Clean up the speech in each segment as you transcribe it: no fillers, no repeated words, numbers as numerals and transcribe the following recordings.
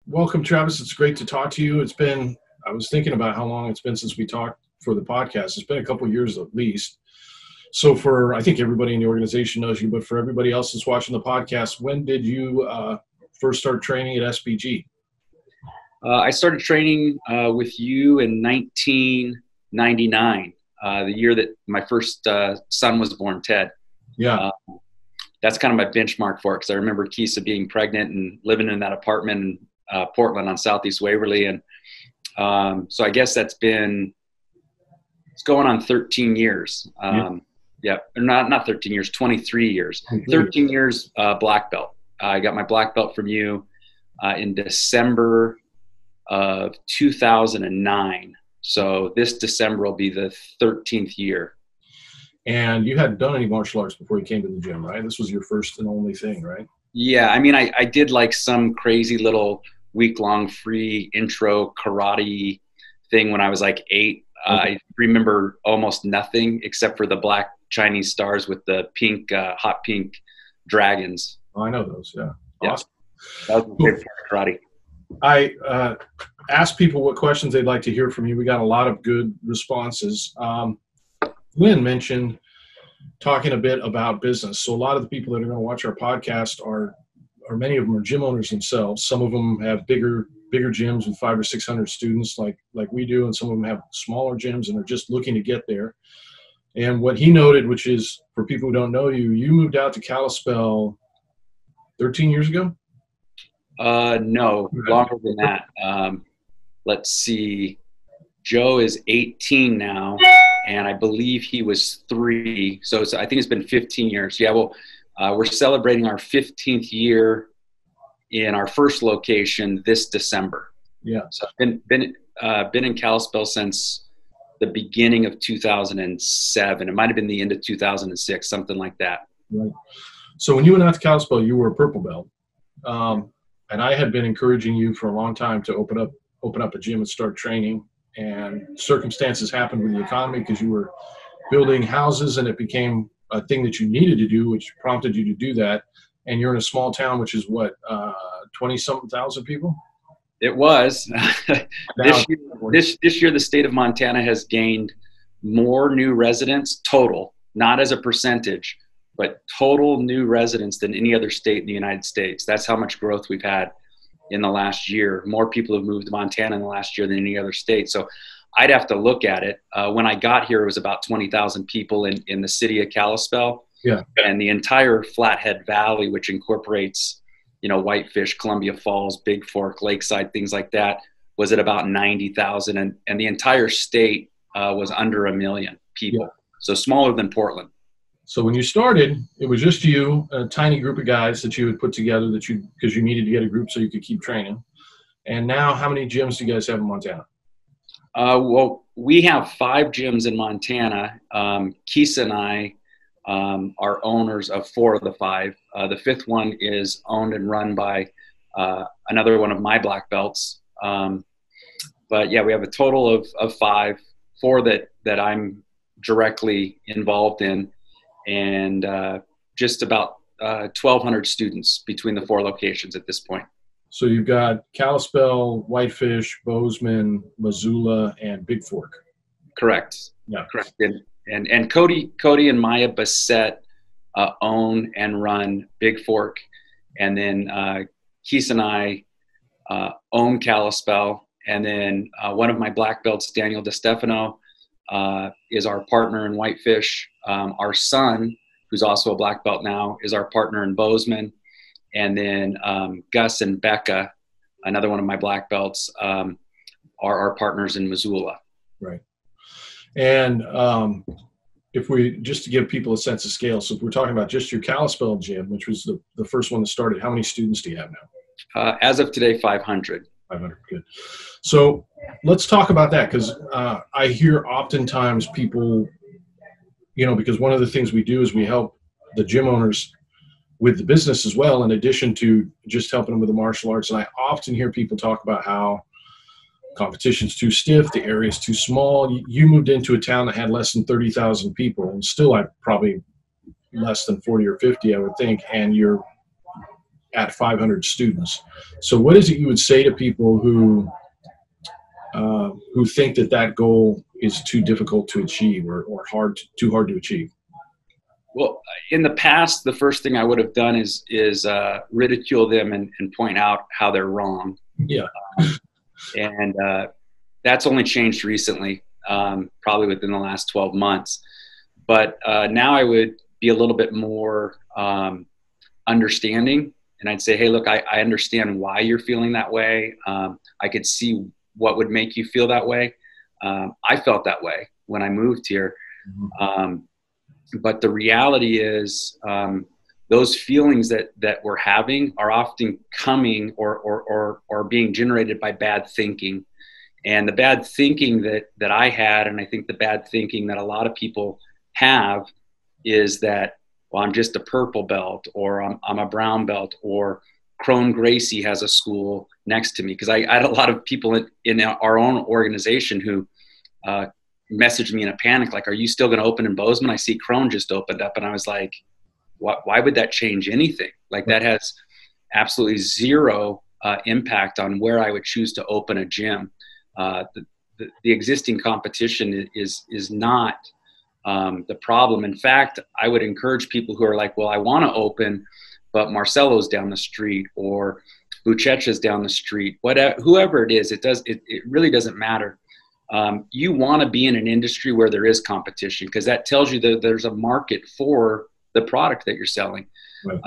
Welcome, Travis. It's great to talk to you. I was thinking about how long it's been since we talked for the podcast. It's been a couple of years at least. So I think everybody in the organization knows you, but for everybody else that's watching the podcast, when did you first start training at SBG? I started training with you in 1999, the year that my first son was born, Ted. Yeah. That's kind of my benchmark for it, because I remember Kisa being pregnant and living in that apartment in Portland on Southeast Waverly. And so I guess it's going on 13 years. Yeah, not 13 years, 23 years. 13 years black belt. I got my black belt from you in December of 2009. So this December will be the 13th year. And you hadn't done any martial arts before you came to the gym, right? This was your first and only thing, right? Yeah, I mean, I did like some crazy little week-long free intro karate thing when I was like 8. Okay. I remember almost nothing except for the black Chinese stars with the pink, hot pink dragons. Oh, I know those, yeah. Yeah. Awesome. That was my favorite part of karate. I asked people what questions they'd like to hear from you. We got a lot of good responses. Lynn mentioned talking a bit about business. So a lot of the people that are going to watch our podcast are many of them are gym owners themselves. Some of them have bigger gyms with 500 or 600 students like we do, and some of them have smaller gyms and are just looking to get there. And what he noted, which is for people who don't know you, you moved out to Kalispell 13 years ago? No, longer than that. Let's see. Joe is 18 now, and I believe he was 3. So I think it's been 15 years. Yeah, well, we're celebrating our 15th year in our first location this December. Yeah. So I've been in Kalispell since the beginning of 2007. It might have been the end of 2006, something like that. Right. So when you went out to Kalispell, you were a purple belt, and I had been encouraging you for a long time to open up a gym and start training. And circumstances happened with the economy because you were building houses, and it became a thing that you needed to do, which prompted you to do that. And you're in a small town, which is what, 20-something thousand people? It was. This year, the state of Montana has gained more new residents total, not as a percentage, but total new residents than any other state in the United States. That's how much growth we've had in the last year. More people have moved to Montana in the last year than any other state. So I'd have to look at it. When I got here, it was about 20,000 people in the city of Kalispell. Yeah. And the entire Flathead Valley, which incorporates, Whitefish, Columbia Falls, Big Fork, Lakeside, things like that, was at about 90,000. And the entire state was under 1 million people. Yeah. So smaller than Portland. So when you started, it was just you, a tiny group of guys that you had put together because you needed to get a group so you could keep training. And now how many gyms do you guys have in Montana? Well, we have 5 gyms in Montana. Kisa and I are owners of 4 of the 5. The 5th one is owned and run by another one of my black belts. But yeah, we have a total of 5, 4 that I'm directly involved in, and just about 1,200 students between the 4 locations at this point. So you've got Kalispell, Whitefish, Bozeman, Missoula, and Big Fork. Correct. Yeah. Correct. And Cody and Maya Bassett own and run Big Fork, and then Keith and I own Kalispell, and then one of my black belts, Daniel DeStefano, is our partner in Whitefish. Our son, who's also a black belt now, is our partner in Bozeman. And then Gus and Becca, another one of my black belts, are our partners in Missoula. Right. And just to give people a sense of scale, so if we're talking about just your Kalispell gym, which was the first one that started, how many students do you have now? As of today, 500. 500, good. So let's talk about that, because I hear oftentimes people, because one of the things we do is we help the gym owners with the business as well, in addition to just helping them with the martial arts. And I often hear people talk about how competition's too stiff, the area's too small. You moved into a town that had less than 30,000 people, and still probably less than 40 or 50, I would think. And you're at 500 students. So what is it you would say to people who think that that goal is too difficult to achieve or too hard to achieve? Well, in the past, the first thing I would have done is ridicule them and point out how they're wrong. Yeah. And that's only changed recently, probably within the last 12 months. But now I would be a little bit more understanding. And I'd say, hey, look, I understand why you're feeling that way. I could see what would make you feel that way. I felt that way when I moved here. Mm-hmm. But the reality is those feelings that we're having are often coming or being generated by bad thinking. And the bad thinking that I had, and I think the bad thinking that a lot of people have, is that, well, I'm just a purple belt, or I'm a brown belt, or Crone Gracie has a school next to me. Because I had a lot of people in our own organization who messaged me in a panic, like, are you still going to open in Bozeman? I see Crone just opened up. And I was like, why would that change anything? Like, that has absolutely zero impact on where I would choose to open a gym. The existing competition is not the problem. In fact, I would encourage people who are like, well, I want to open, but Marcelo's down the street, or Buchecha's down the street, whoever it is, it really doesn't matter. You want to be in an industry where there is competition, because that tells you that there's a market for the product that you're selling. Right.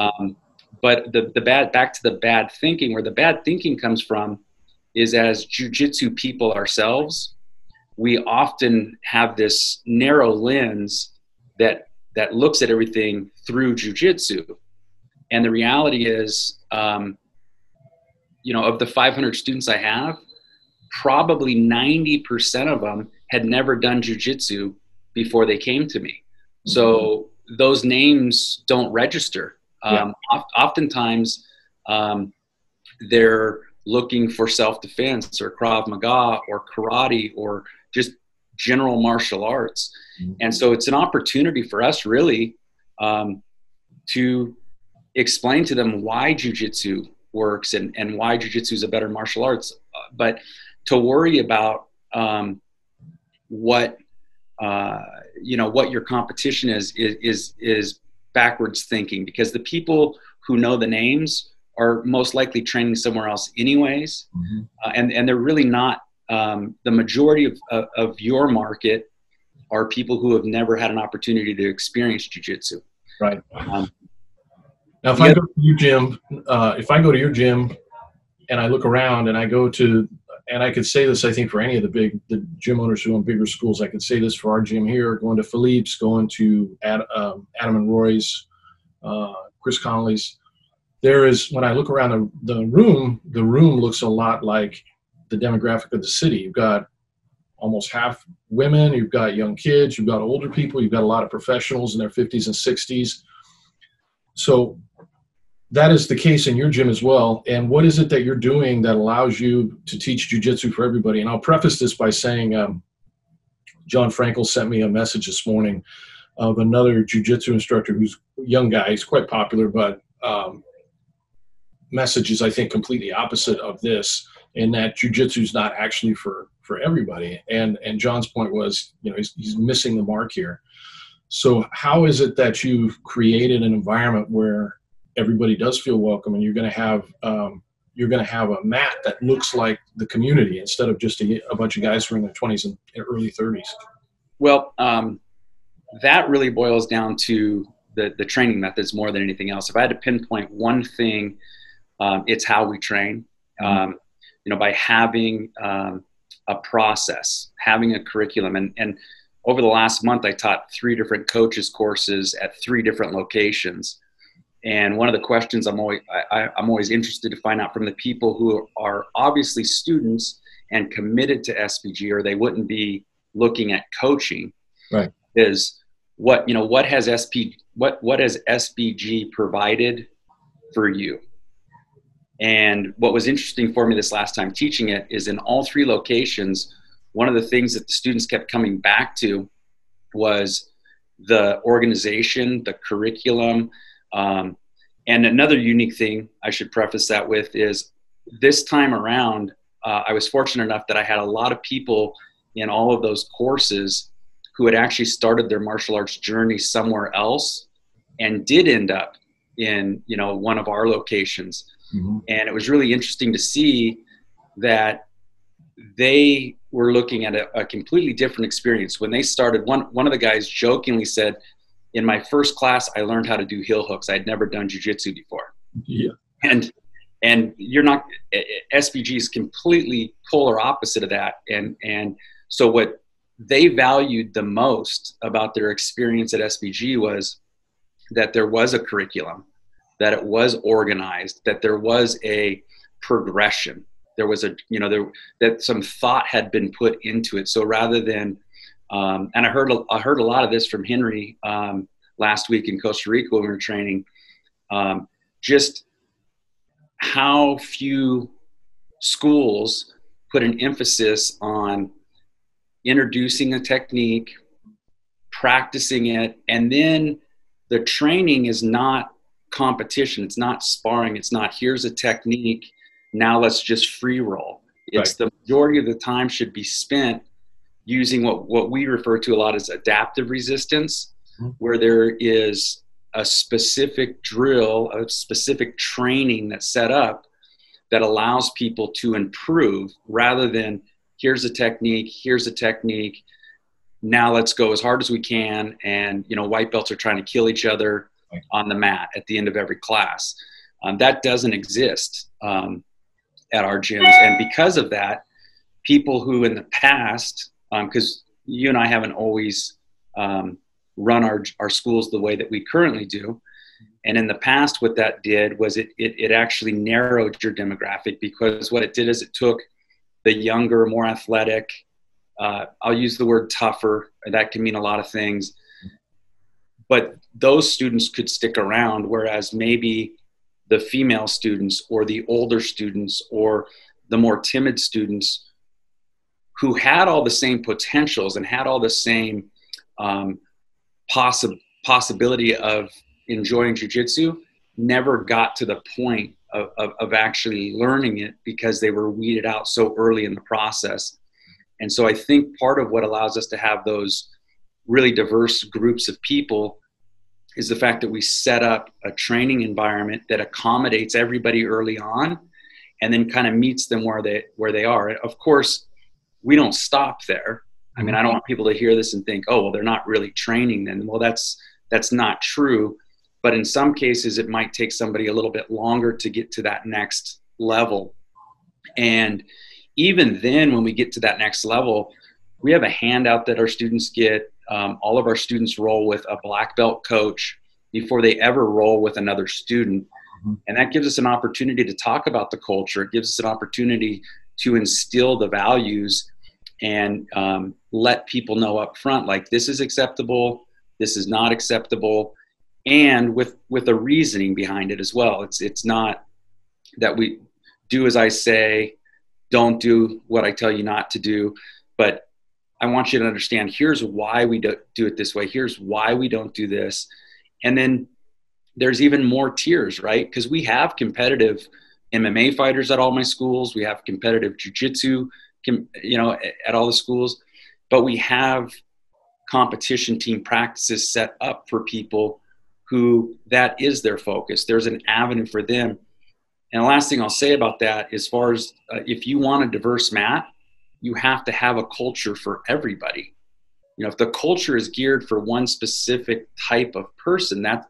But back to the bad thinking, where the bad thinking comes from is, as jiu-jitsu people ourselves, we often have this narrow lens that looks at everything through jiu-jitsu. And the reality is, of the 500 students I have, probably 90% of them had never done jiu-jitsu before they came to me. So those names don't register. Oftentimes, they're looking for self-defense or Krav Maga or karate or just general martial arts. And so it's an opportunity for us, really, to explain to them why jiu-jitsu works and why jiu-jitsu is a better martial arts. But to worry about what your competition is backwards thinking, because the people who know the names are most likely training somewhere else anyways. And they're really not, the majority of your market are people who have never had an opportunity to experience jiu-jitsu. Right. Now, if I go to your gym and I look around and I go to, and I could say this, I think, for any of the gym owners who own bigger schools, I could say this for our gym here, going to Philippe's, going to Adam and Roy's, Chris Connolly's. When I look around the room looks a lot like the demographic of the city. You've got almost half women, you've got young kids, you've got older people, you've got a lot of professionals in their 50s and 60s. So that is the case in your gym as well. And what is it that you're doing that allows you to teach jiu-jitsu for everybody? And I'll preface this by saying John Frankel sent me a message this morning of another jiu-jitsu instructor who's a young guy. He's quite popular, but message is, I think, completely opposite of this, in that jiu-jitsu is not actually for everybody. And John's point was, he's missing the mark here. So how is it that you've created an environment where everybody does feel welcome, and you're going to have a mat that looks like the community instead of just a bunch of guys who are in their 20s and early 30s? Well, that really boils down to the training methods more than anything else. If I had to pinpoint one thing, it's how we train. By having a process, having a curriculum, and over the last month, I taught 3 different coaches courses at 3 different locations. And one of the questions I'm always interested to find out from the people who are obviously students and committed to SBG, or they wouldn't be looking at coaching, right, is what has SBG provided for you? And what was interesting for me this last time teaching it is, in all 3 locations, one of the things that the students kept coming back to was the organization, the curriculum, and And another unique thing I should preface that with is this time around, I was fortunate enough that I had a lot of people in all of those courses who had actually started their martial arts journey somewhere else and did end up in, you know, one of our locations. Mm-hmm. And it was really interesting to see that they were looking at a completely different experience. When they started, one of the guys jokingly said, in my first class, I learned how to do heel hooks. I'd never done jiu-jitsu before. Yeah. And you're not, SBG is completely polar opposite of that. And so what they valued the most about their experience at SBG was that there was a curriculum, that it was organized, that there was a progression. There was a, you know, that some thought had been put into it. So rather than, and I heard a lot of this from Henry last week in Costa Rica when we were training, just how few schools put an emphasis on introducing a technique, practicing it, and then the training is not competition. It's not sparring. It's not, here's a technique, now let's just free roll. It's right. The majority of the time should be spent using what we refer to a lot as adaptive resistance, where there is a specific drill, a specific training that's set up that allows people to improve, rather than here's a technique, now let's go as hard as we can. And, you know, white belts are trying to kill each other on the mat at the end of every class. That doesn't exist at our gyms. And because of that, people who in the past, because you and I haven't always run our schools the way that we currently do. And in the past, what that did was it actually narrowed your demographic, because what it did is it took the younger, more athletic, I'll use the word tougher, that can mean a lot of things, but those students could stick around, whereas maybe the female students or the older students or the more timid students who had all the same potentials and had all the same possibility of enjoying jiu-jitsu never got to the point of actually learning it, because they were weeded out so early in the process. And so I think part of what allows us to have those really diverse groups of people is the fact that we set up a training environment that accommodates everybody early on and then kind of meets them where they are. Of course, we don't stop there. I mean, I don't want people to hear this and think, oh, well, they're not really training then. Well, that's not true. But in some cases, it might take somebody a little bit longer to get to that next level. And even then, when we get to that next level, we have a handout that our students get. All of our students roll with a black belt coach before they ever roll with another student. And that gives us an opportunity to talk about the culture. It gives us an opportunity to instill the values and let people know up front, like, this is acceptable, this is not acceptable, and with a reasoning behind it as well. It's not that we do as I say, don't do what I tell you not to do, but I want you to understand, here's why we do it this way, here's why we don't do this. And then there's even more tiers, right? Because we have competitive MMA fighters at all my schools, we have competitive jiu-jitsu, you know, at all the schools, but we have competition team practices set up for people who that is their focus. There's an avenue for them. And the last thing I'll say about that, as far as if you want a diverse mat, you have to have a culture for everybody. You know, if the culture is geared for one specific type of person, that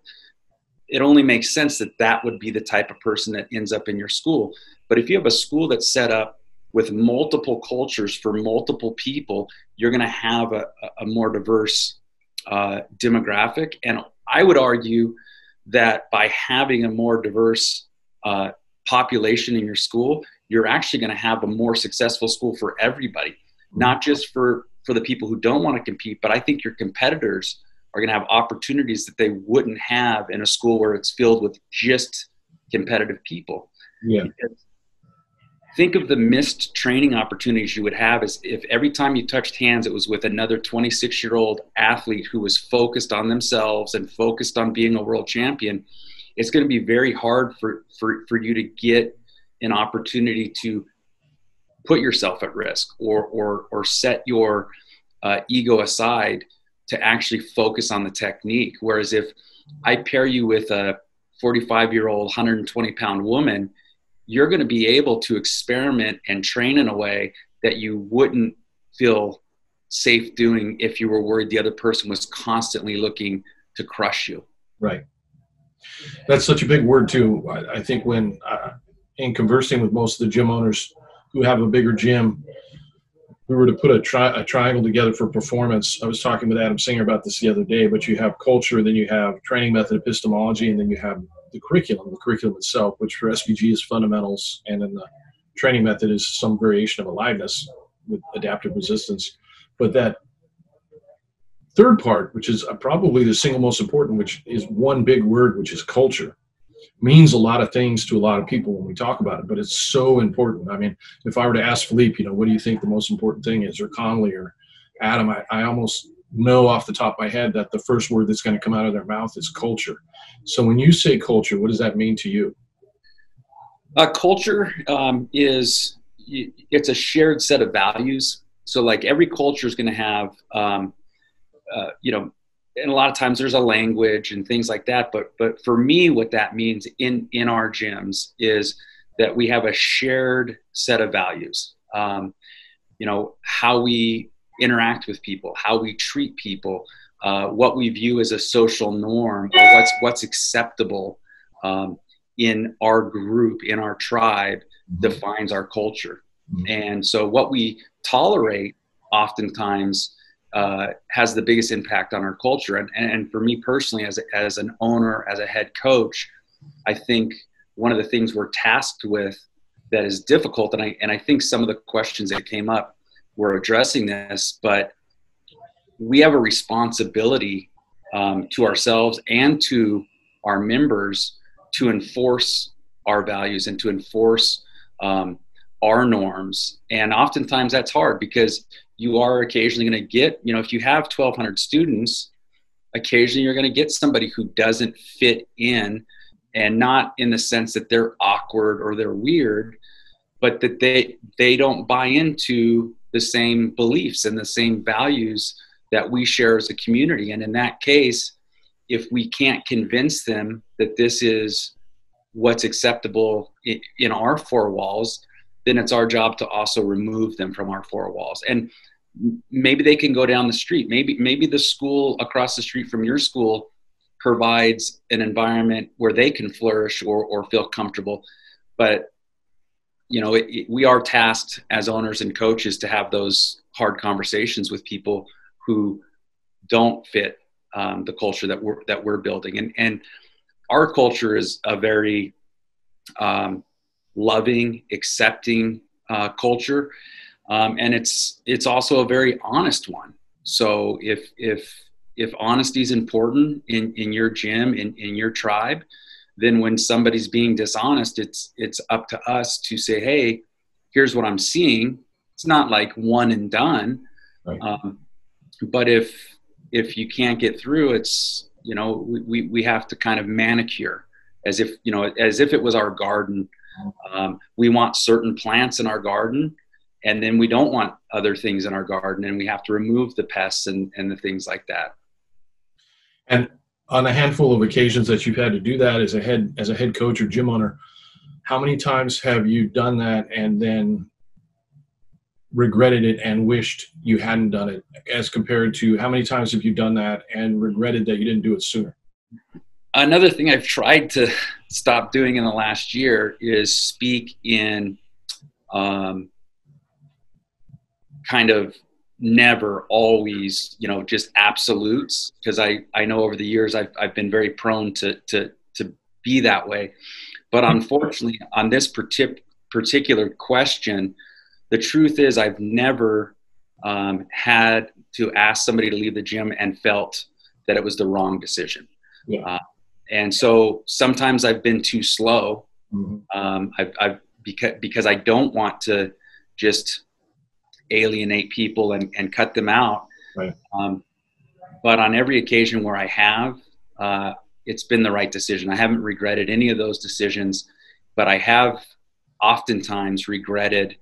it only makes sense that would be the type of person that ends up in your school. But if you have a school that's set up with multiple cultures for multiple people, you're going to have a more diverse demographic. And I would argue that by having a more diverse population in your school, you're actually going to have a more successful school for everybody, not just for the people who don't want to compete, but I think your competitors are going to have opportunities that they wouldn't have in a school where it's filled with just competitive people. Yeah. Think of the missed training opportunities you would have as if every time you touched hands, it was with another 26-year-old athlete who was focused on themselves and focused on being a world champion. it's going to be very hard for you to get an opportunity to put yourself at risk or set your ego aside to actually focus on the technique. Whereas if I pair you with a 45-year-old, 120-pound woman, you're going to be able to experiment and train in a way that you wouldn't feel safe doing if you were worried the other person was constantly looking to crush you. Right. That's such a big word too. I think when in conversing with most of the gym owners who have a bigger gym, we were to put a triangle together for performance. I was talking with Adam Singer about this the other day, but you have culture, then you have training method epistemology, and then you have the curriculum itself, which for SBG is fundamentals, and then the training method is some variation of aliveness with adaptive resistance. But that third part, which is probably the single most important, which is one big word, which is culture, means a lot of things to a lot of people when we talk about it, but it's so important. I mean, if I were to ask Philippe, what do you think the most important thing is, or Connolly or Adam, I almost know off the top of my head that the first word that's going to come out of their mouth is culture. So when you say culture, what does that mean to you? Culture it's a shared set of values. So like every culture is going to have, and a lot of times there's a language and things like that. But for me, what that means in our gyms is that we have a shared set of values. How we interact with people, how we treat people, what we view as a social norm, or what's acceptable in our group, in our tribe, defines our culture. And so what we tolerate oftentimes has the biggest impact on our culture. And for me personally, as an owner, as a head coach, I think one of the things we're tasked with that is difficult, and I think some of the questions that came up were addressing this, but we have a responsibility to ourselves and to our members to enforce our values and to enforce our norms. And oftentimes that's hard because you are occasionally going to get, if you have 1,200 students, occasionally you're going to get somebody who doesn't fit in, and not in the sense that they're awkward or they're weird, but that they don't buy into the same beliefs and the same values that we share as a community. And in that case, if we can't convince them that this is what's acceptable in our four walls, then it's our job to also remove them from our four walls. And maybe they can go down the street. Maybe the school across the street from your school provides an environment where they can flourish or feel comfortable. But, we are tasked as owners and coaches to have those hard conversations with people who don't fit the culture that we're building. And our culture is a very loving, accepting culture. And it's also a very honest one. So if honesty is important in your gym, in your tribe, then when somebody's being dishonest, it's up to us to say, hey, here's what I'm seeing. It's not like one and done. Right. But if you can't get through, it's, we have to kind of manicure as if it was our garden. We want certain plants in our garden, and then we don't want other things in our garden, and we have to remove the pests and the things like that. And on a handful of occasions that you've had to do that as a head coach or gym owner, how many times have you done that and then regretted it and wished you hadn't done it, as compared to how many times have you done that and regretted that you didn't do it sooner? Another thing I've tried to stop doing in the last year is speak in kind of never, always, just absolutes, because I know over the years I've been very prone to be that way. But unfortunately, on this particular question, the truth is I've never had to ask somebody to leave the gym and felt that it was the wrong decision. Yeah. And so sometimes I've been too slow. Mm-hmm. Because I don't want to just alienate people and cut them out. Right. But on every occasion where I have, it's been the right decision. I haven't regretted any of those decisions, but I have oftentimes regretted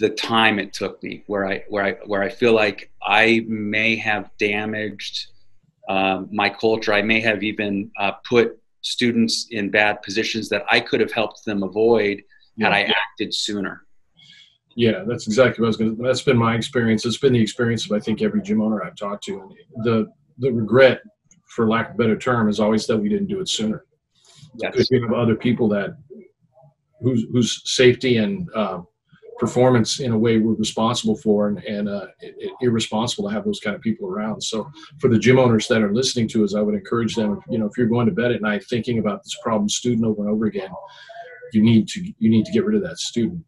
the time it took me, where I feel like I may have damaged my culture. I may have even put students in bad positions that I could have helped them avoid had I acted sooner. Yeah, that's exactly what I was going to. That's been my experience. It's been the experience of, I think, every gym owner I've talked to. And the regret, for lack of a better term, is always that we didn't do it sooner. Yes. Because we have other people that whose safety and performance in a way we're responsible for, and irresponsible to have those kind of people around. So for the gym owners that are listening to us, I would encourage them, if you're going to bed at night thinking about this problem student over and over again, you need to get rid of that student.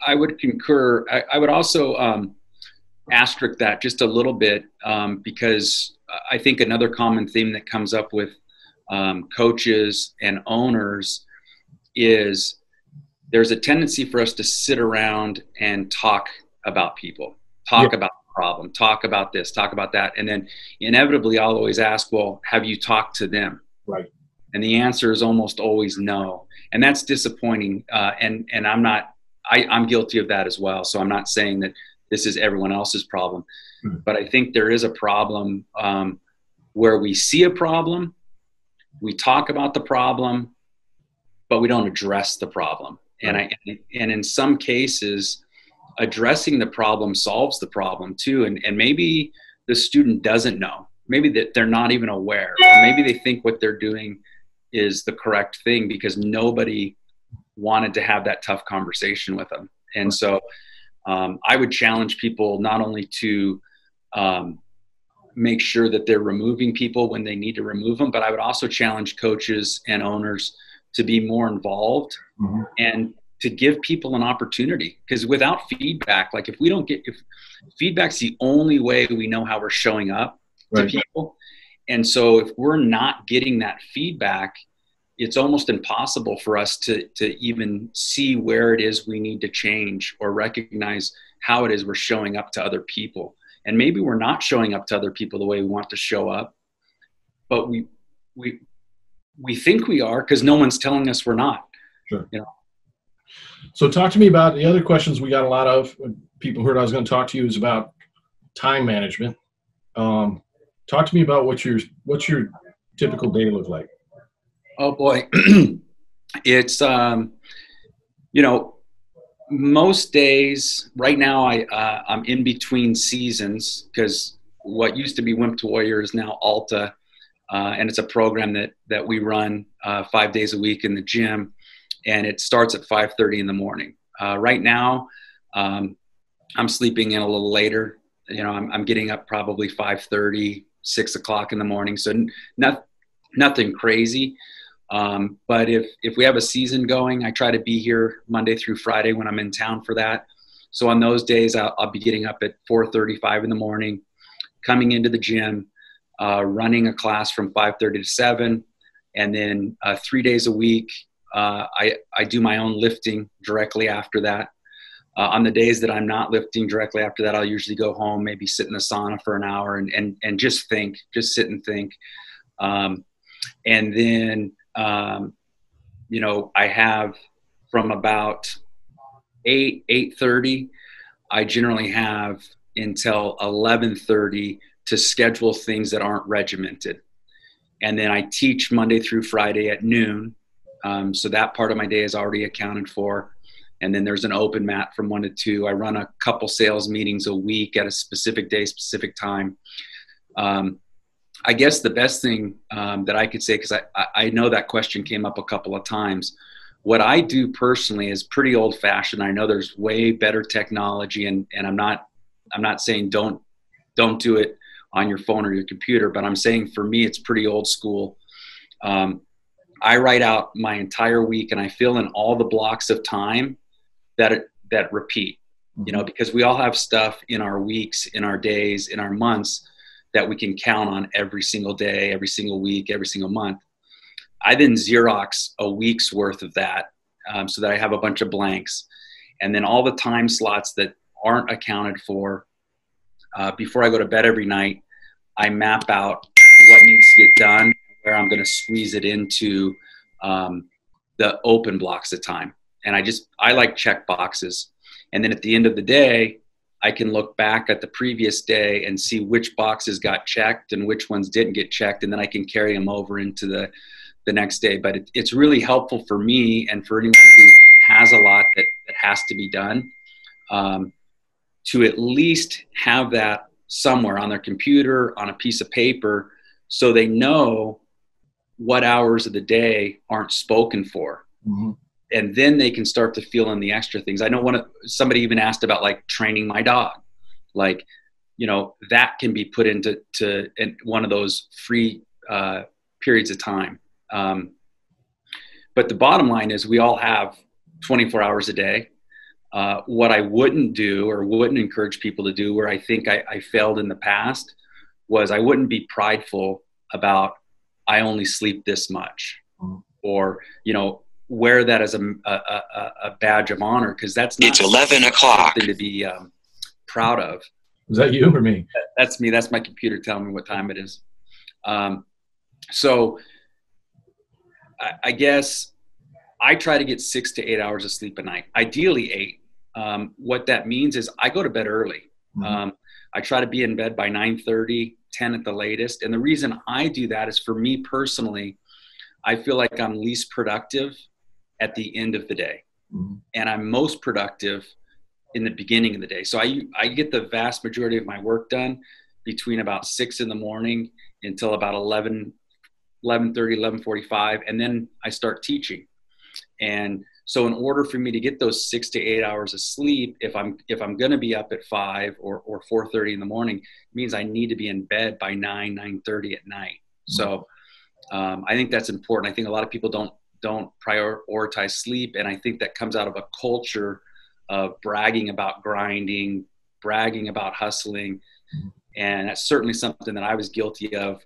I would concur. I would also asterisk that just a little bit, because I think another common theme that comes up with coaches and owners is there's a tendency for us to sit around and talk about people, talk about the problem, talk about this, talk about that. And then inevitably I'll always ask, well, have you talked to them? Right. And the answer is almost always no. And that's disappointing. And I'm guilty of that as well. So I'm not saying that this is everyone else's problem, but I think there is a problem where we see a problem, we talk about the problem, but we don't address the problem. And in some cases, addressing the problem solves the problem too. And maybe the student doesn't know, maybe that they're not even aware, or maybe they think what they're doing is the correct thing because nobody wanted to have that tough conversation with them. And so I would challenge people not only to make sure that they're removing people when they need to remove them, but I would also challenge coaches and owners to be more involved and to give people an opportunity. Because without feedback, like if feedback's the only way we know how we're showing up to people. And so if we're not getting that feedback, it's almost impossible for us to even see where it is we need to change or recognize how it is we're showing up to other people. And maybe we're not showing up to other people the way we want to show up, but we think we are because no one's telling us we're not. Sure. So talk to me about the other questions we got a lot of. People heard I was going to talk to you is about time management. Talk to me about what's your typical day look like? Oh boy. It's, most days right now I'm in between seasons because what used to be Wimp to Warrior is now Alta. And it's a program that we run 5 days a week in the gym, and it starts at 5:30 in the morning. Right now, I'm sleeping in a little later. I'm getting up probably 5:30, 6 o'clock in the morning. So nothing crazy. But if we have a season going, I try to be here Monday through Friday when I'm in town for that. So on those days, I'll be getting up at 4:35 in the morning, coming into the gym, running a class from 5:30 to 7. And then 3 days a week, I do my own lifting directly after that. On the days that I'm not lifting directly after that, I'll usually go home, maybe sit in the sauna for an hour and just sit and think. And then, I have from about 8:30, I generally have until 11:30 to schedule things that aren't regimented. And then I teach Monday through Friday at noon. So that part of my day is already accounted for. And then there's an open mat from 1 to 2. I run a couple sales meetings a week at a specific day, specific time. I guess the best thing that I could say, because I know that question came up a couple of times. What I do personally is pretty old fashioned. I know there's way better technology, and I'm not saying don't do it on your phone or your computer, but I'm saying for me, it's pretty old school. I write out my entire week and I fill in all the blocks of time that repeat, because we all have stuff in our weeks, in our days, in our months that we can count on every single day, every single week, every single month. I then Xerox a week's worth of that so that I have a bunch of blanks. And then all the time slots that aren't accounted for, before I go to bed every night, I map out what needs to get done, where I'm going to squeeze it into the open blocks of time. And I like check boxes. And then at the end of the day, I can look back at the previous day and see which boxes got checked and which ones didn't get checked. And then I can carry them over into the next day. But it's really helpful for me and for anyone who has a lot that has to be done, to at least have that somewhere on their computer, on a piece of paper, so they know what hours of the day aren't spoken for. Mm-hmm. And then they can start to fill in the extra things. I know somebody even asked about like training my dog. Like, that can be put into one of those free periods of time. But the bottom line is we all have 24 hours a day. What I wouldn't do or wouldn't encourage people to do, where I think I failed in the past, was I wouldn't be prideful about I only sleep this much, or wear that as a badge of honor, because that's not, it's 11 o'clock, something to be proud of. Is that you or me? That's me. That's my computer telling me what time it is. So I guess I try to get 6 to 8 hours of sleep a night, ideally 8. What that means is I go to bed early. Mm-hmm. I try to be in bed by 9:30, 10 at the latest. And the reason I do that is, for me personally, I feel like I'm least productive at the end of the day. Mm-hmm. And I'm most productive in the beginning of the day. So I get the vast majority of my work done between about 6 in the morning until about 11:30, 11:45. And then I start teaching. And so in order for me to get those 6 to 8 hours of sleep, if I'm going to be up at 5 or 4:30 in the morning, it means I need to be in bed by 9:30 at night. So I think that's important. I think a lot of people don't prioritize sleep. And I think that comes out of a culture of bragging about grinding, bragging about hustling. And that's certainly something that I was guilty of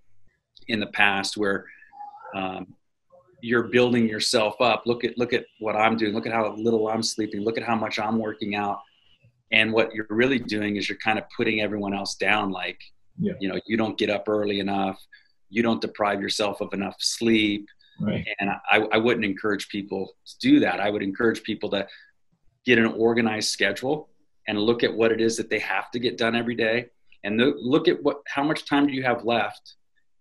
in the past, where you're building yourself up. Look at what I'm doing. Look at how little I'm sleeping. Look at how much I'm working out. And what you're really doing is you're kind of putting everyone else down. Like, you don't get up early enough. You don't deprive yourself of enough sleep. Right. And I wouldn't encourage people to do that. I would encourage people to get an organized schedule and look at what it is that they have to get done every day. And look at how much time do you have left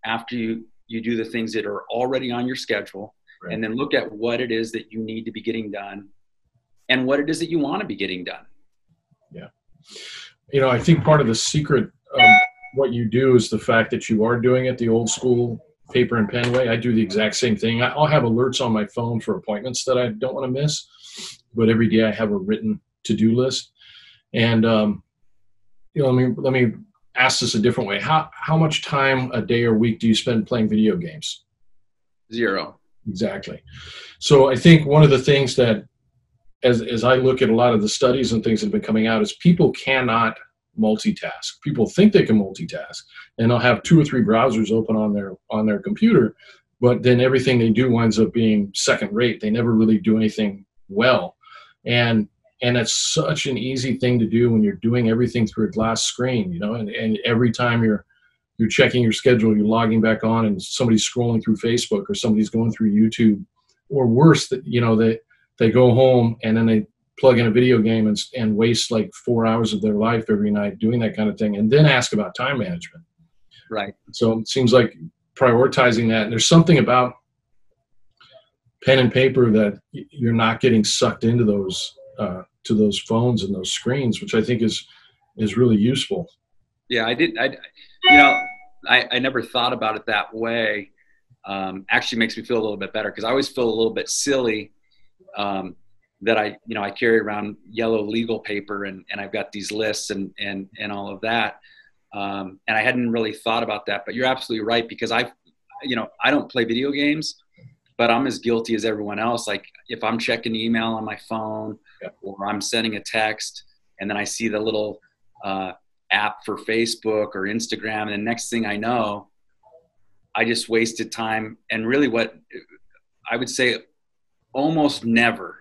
after you do the things that are already on your schedule. Right. And then look at what it is that you need to be getting done and what it is that you want to be getting done. Yeah. I think part of the secret of what you do is the fact that you are doing it the old school paper and pen way. I do the exact same thing. I'll have alerts on my phone for appointments that I don't want to miss, but every day I have a written to-do list. And, let me ask this a different way. How much time a day or week do you spend playing video games? 0. Exactly. So I think one of the things that, as I look at a lot of the studies and things that have been coming out, is people cannot multitask. People think they can multitask, and they'll have 2 or 3 browsers open on their computer, but then everything they do winds up being second rate. They never really do anything well. And it's such an easy thing to do when you're doing everything through a glass screen, and every time you're checking your schedule, you're logging back on and somebody's scrolling through Facebook, or somebody's going through YouTube, or worse, that they go home and then they plug in a video game and waste like 4 hours of their life every night doing that kind of thing, and then ask about time management. Right. So it seems like prioritizing that, and there's something about pen and paper that you're not getting sucked into those to those phones and those screens, which I think is really useful. Yeah, I never thought about it that way. Actually makes me feel a little bit better, because I always feel a little bit silly that I carry around yellow legal paper and I've got these lists and all of that. And I hadn't really thought about that, but you're absolutely right, because I don't play video games, but I'm as guilty as everyone else. Like, if I'm checking email on my phone, or I'm sending a text, and then I see the little app for Facebook or Instagram, and the next thing I know, I just wasted time. And really, what I would say, almost never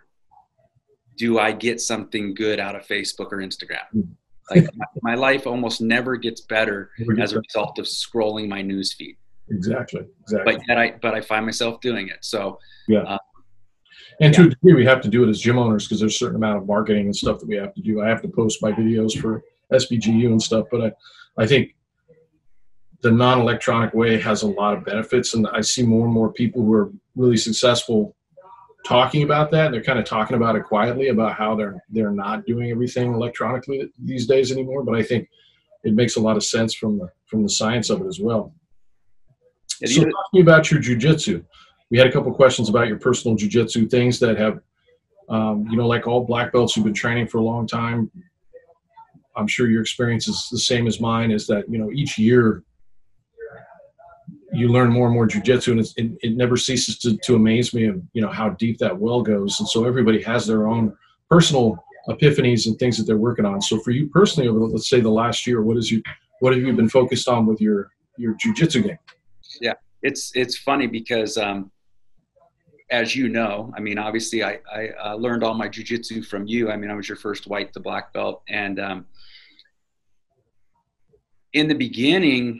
do I get something good out of Facebook or Instagram. Like my life almost never gets better as a result of scrolling my news feed. Exactly. But yet I find myself doing it. So yeah. And to a degree, we have to do it as gym owners because there's a certain amount of marketing and stuff that we have to do. I have to post my videos for SBGU and stuff, but I think the non-electronic way has a lot of benefits, and I see more and more people who are really successful talking about that. They're kind of talking about it quietly about how they're not doing everything electronically these days anymore. But I think it makes a lot of sense from the science of it as well. So talking about your jiu-jitsu, we had a couple questions about your personal jiu-jitsu, things that have, like all black belts who've been training for a long time. I'm sure your experience is the same as mine, is that, each year you learn more and more jiu-jitsu, and it never ceases to amaze me of, how deep that well goes. And so everybody has their own personal epiphanies and things that they're working on. So for you personally, over, let's say, the last year, what have you been focused on with your jiu-jitsu game? Yeah, it's funny because, as you know, I mean, obviously I learned all my jiu-jitsu from you. I mean, I was your first white to black belt. And in the beginning,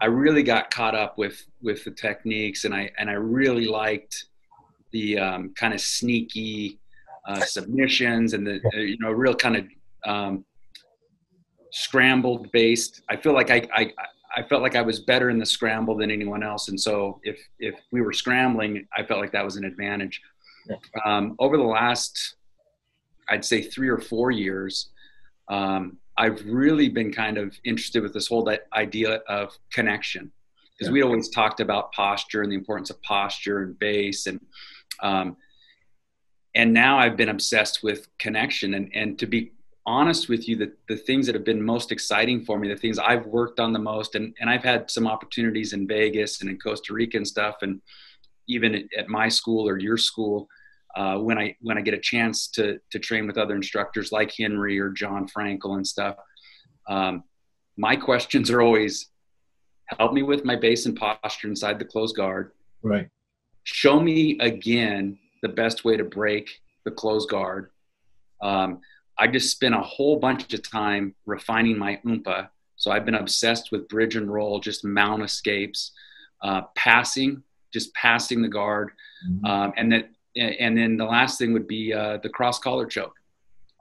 I really got caught up with the techniques, and I really liked the kind of sneaky submissions and the real kind of scrambled based. I feel like I felt like I was better in the scramble than anyone else, and so if we were scrambling, I felt like that was an advantage. Over the last, I'd say 3 or 4 years, I've really been kind of interested with this whole idea of connection, because we always talked about posture and the importance of posture and base, and now I've been obsessed with connection. And to be honest with you, the things that have been most exciting for me, the things I've worked on the most, and I've had some opportunities in Vegas and in Costa Rica and stuff, and even at my school or your school, when I get a chance to train with other instructors like Henry or John Frankel and stuff, my questions are always, help me with my base and posture inside the closed guard. Right. Show me again the best way to break the closed guard. I just spent a whole bunch of time refining my oompa. So I've been obsessed with bridge and roll, just mount escapes, passing the guard. And then the last thing would be the cross collar choke.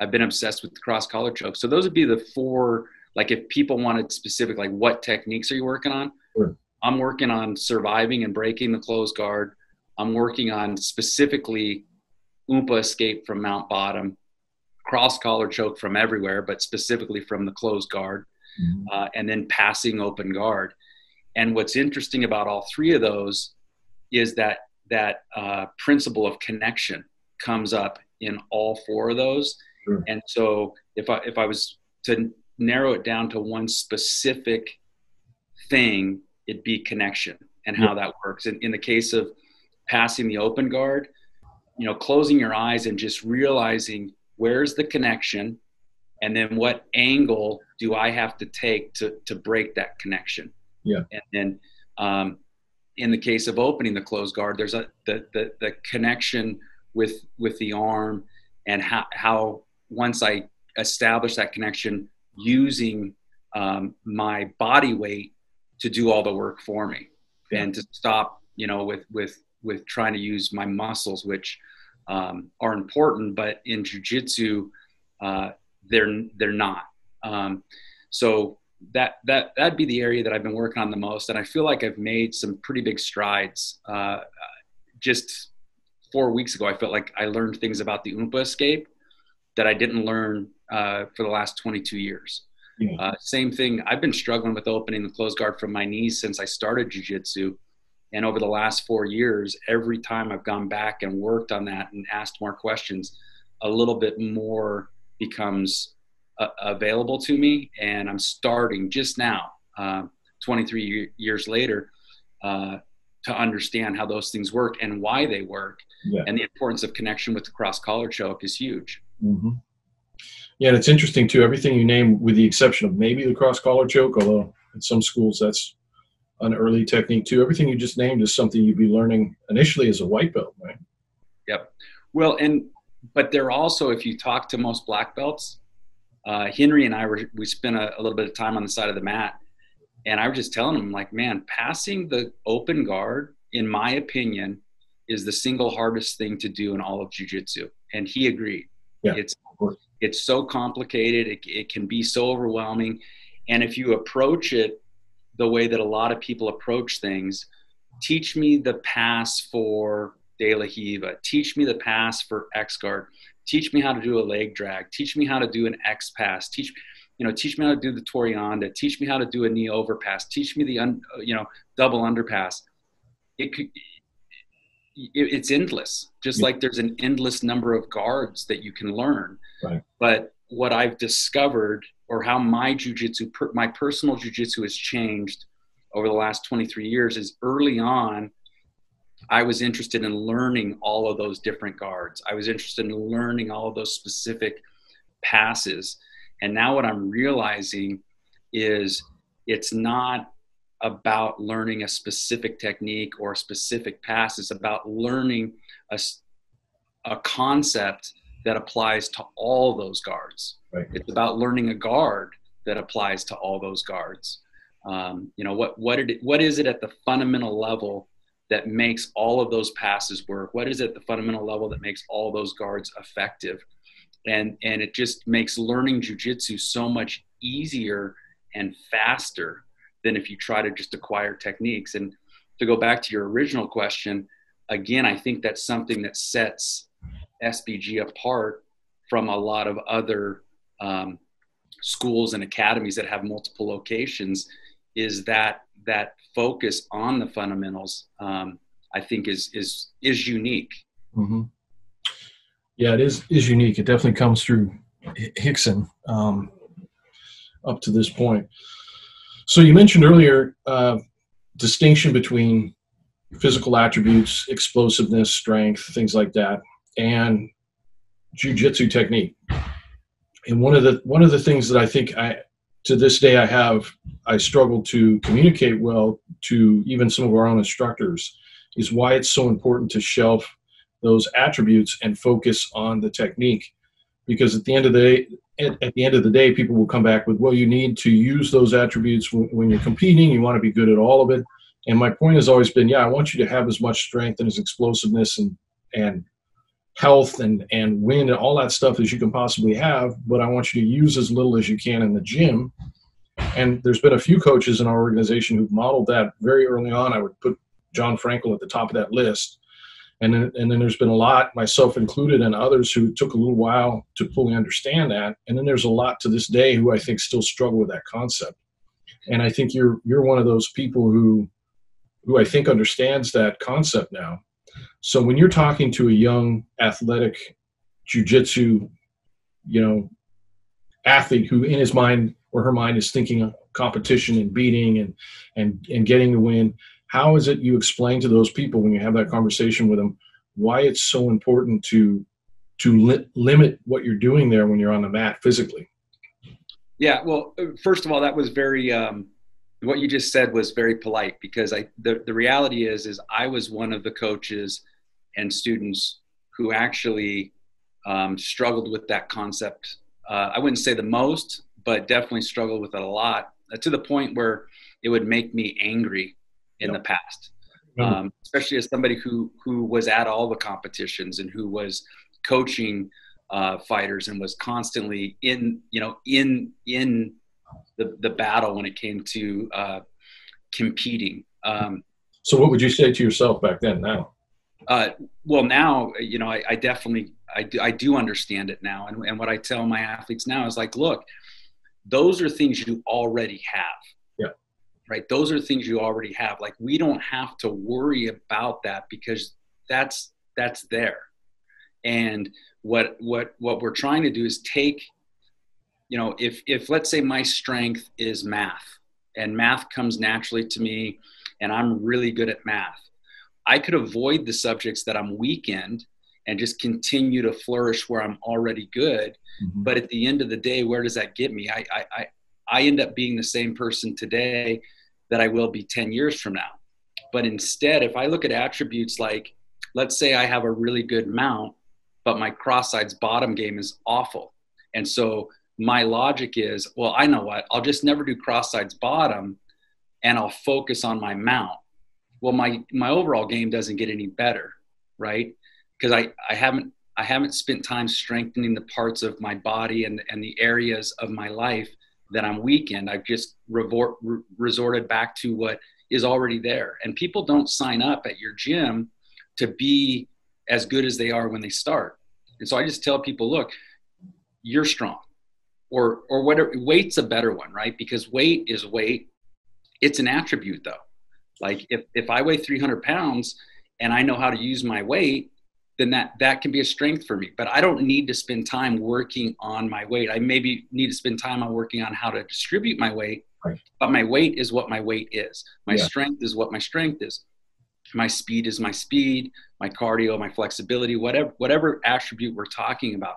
I've been obsessed with the cross collar choke. So those would be the 4, like if people wanted specific, like what techniques are you working on? Sure. I'm working on surviving and breaking the closed guard. I'm working on specifically oompa escape from mount bottom, cross collar choke from everywhere, but specifically from the closed guard, and then passing open guard. And what's interesting about all 3 of those is that principle of connection comes up in all 4 of those. Sure. And so if I was to narrow it down to one specific thing, it'd be connection and how that works. And in the case of passing the open guard, closing your eyes and just realizing where's the connection, and then what angle do I have to take to break that connection. Yeah. And then in the case of opening the closed guard, there's the connection with the arm, and how once I establish that connection, using my body weight to do all the work for me, and to stop with trying to use my muscles, which are important, but in jiu-jitsu they're not. So that'd be the area that I've been working on the most, and I feel like I've made some pretty big strides. Just 4 weeks ago, I felt like I learned things about the oompa escape that I didn't learn for the last 22 years. Same thing, I've been struggling with opening the closed guard from my knees since I started jiu-jitsu. And over the last 4 years, every time I've gone back and worked on that and asked more questions, a little bit more becomes available to me. And I'm starting just now, 23 years later, to understand how those things work and why they work. Yeah. And the importance of connection with the cross collar choke is huge. Mm-hmm. Yeah, and it's interesting too, everything you name, with the exception of maybe the cross collar choke, although in some schools that's an early technique too. Everything you just named is something you'd be learning initially as a white belt, right? Yep. Well, but they're also, if you talk to most black belts, Henry and we spent a little bit of time on the side of the mat, and I was just telling him, like, man, passing the open guard, in my opinion, is the single hardest thing to do in all of jiu-jitsu. And he agreed. Yeah, it's so complicated. It can be so overwhelming. And if you approach it the way that a lot of people approach things, teach me the pass for De La Hiva, teach me the pass for X guard, teach me how to do a leg drag, teach me how to do an X pass, teach me how to do the Torianda, teach me how to do a knee overpass, teach me the double underpass. It's endless, just like there's an endless number of guards that you can learn. Right. But what I've discovered, or how my jiu-jitsu, my personal jiu-jitsu has changed over the last 23 years, is early on, I was interested in learning all of those different guards. I was interested in learning all of those specific passes. And now what I'm realizing is it's not about learning a specific technique or a specific pass. It's about learning a concept that applies to all those guards. Right. It's about learning a guard that applies to all those guards. What is it at the fundamental level that makes all of those passes work? What is it at the fundamental level that makes all those guards effective? And it just makes learning jiu-jitsu so much easier and faster than if you try to just acquire techniques. And to go back to your original question, again, I think that's something that sets SBG apart from a lot of other schools and academies that have multiple locations, is that focus on the fundamentals. I think is unique. Mm-hmm. Yeah, it is unique. It definitely comes through Hickson up to this point. So you mentioned earlier distinction between physical attributes, explosiveness, strength, things like that, and jiu-jitsu technique. And one of the things that I think to this day I struggle to communicate well to even some of our own instructors is why it's so important to shelf those attributes and focus on the technique. Because at the end of the day, people will come back with, well, you need to use those attributes when you're competing. You want to be good at all of it. And my point has always been, I want you to have as much strength and as explosiveness and health and wind and all that stuff as you can possibly have, but I want you to use as little as you can in the gym. And there's been a few coaches in our organization who've modeled that very early on. I would put John Frankel at the top of that list. And then there's been a lot, myself included, and others who took a little while to fully understand that. And then there's a lot to this day who I think still struggle with that concept. And I think you're one of those people who I think understands that concept now. So when you're talking to a young athletic jiu-jitsu, athlete who in his mind or her mind is thinking of competition and beating and getting the win, how is it you explain to those people when you have that conversation with them why it's so important to limit what you're doing there when you're on the mat physically? Yeah, well, first of all, that was very what you just said was very polite, because the reality is I was one of the coaches and students who actually struggled with that concept. I wouldn't say the most, but definitely struggled with it a lot, to the point where it would make me angry in the past, especially as somebody who was at all the competitions and who was coaching fighters and was constantly in the battle when it came to competing. So what would you say to yourself back then now? Well, now, I definitely, I do understand it now. And what I tell my athletes now is like, look, those are things you already have. Yeah. Right. Those are things you already have. Like, we don't have to worry about that, because that's there. And what we're trying to do is take, if let's say my strength is math, and math comes naturally to me and I'm really good at math, I could avoid the subjects that I'm weak in and just continue to flourish where I'm already good. Mm-hmm. But at the end of the day, where does that get me? I end up being the same person today that I will be 10 years from now. But instead, if I look at attributes like, let's say I have a really good mount, but my cross sides bottom game is awful. And so my logic is, well, I know what, I'll just never do cross sides bottom and I'll focus on my mount. Well, my overall game doesn't get any better, right? Because I haven't spent time strengthening the parts of my body and the areas of my life that I'm weak in. I've just resorted back to what is already there. And people don't sign up at your gym to be as good as they are when they start. And so I just tell people, look, you're strong, or whatever. Weight's a better one, right? Because weight is weight. It's an attribute though. Like if I weigh 300 pounds and I know how to use my weight, then that can be a strength for me. But I don't need to spend time working on my weight. I maybe need to spend time on working on how to distribute my weight, right. But my weight is what my weight is. My strength is what my strength is. My speed is my speed, my cardio, my flexibility, whatever attribute we're talking about.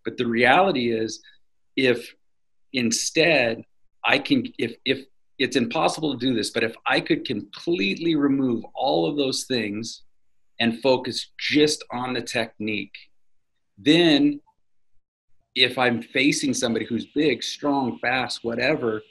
But the reality is, if instead I can, if it's impossible to do this, but if I could completely remove all of those things and focus just on the technique, then if I'm facing somebody who's big, strong, fast, whatever,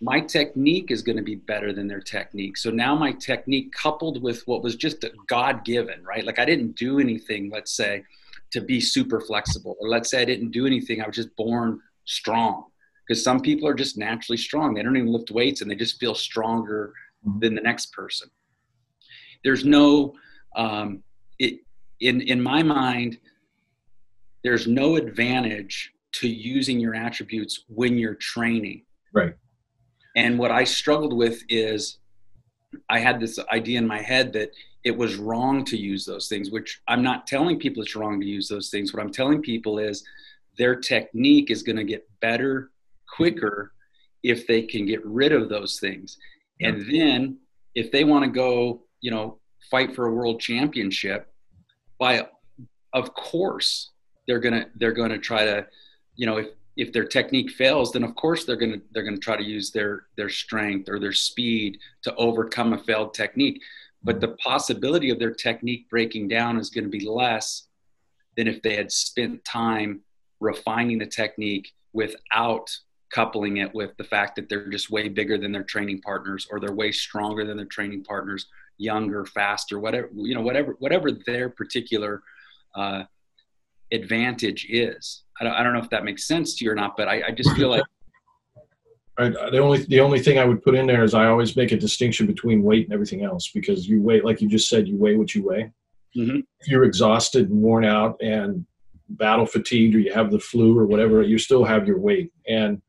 my technique is going to be better than their technique. So now my technique, coupled with what was just God-given, right? Like I didn't do anything, let's say, to be super flexible. Or let's say I didn't do anything, I was just born strong. Because some people are just naturally strong. They don't even lift weights and they just feel stronger than the next person. There's no, in my mind, there's no advantage to using your attributes when you're training. Right. And what I struggled with is I had this idea in my head that it was wrong to use those things, which I'm not telling people it's wrong to use those things. What I'm telling people is their technique is going to get better quicker if they can get rid of those things. Yeah. And then if they want to go, fight for a world championship, of course they're going to try to, if their technique fails, then of course they're going to try to use their strength or their speed to overcome a failed technique. But the possibility of their technique breaking down is going to be less than if they had spent time refining the technique without coupling it with the fact that they're just way bigger than their training partners, or they're way stronger than their training partners, younger, faster, whatever their particular advantage is. I don't know if that makes sense to you or not, but I just feel like the only thing I would put in there is I always make a distinction between weight and everything else, because you weigh, like you just said, you weigh what you weigh. Mm-hmm. If you're exhausted and worn out and battle fatigued, or you have the flu or whatever, you still have your weight. And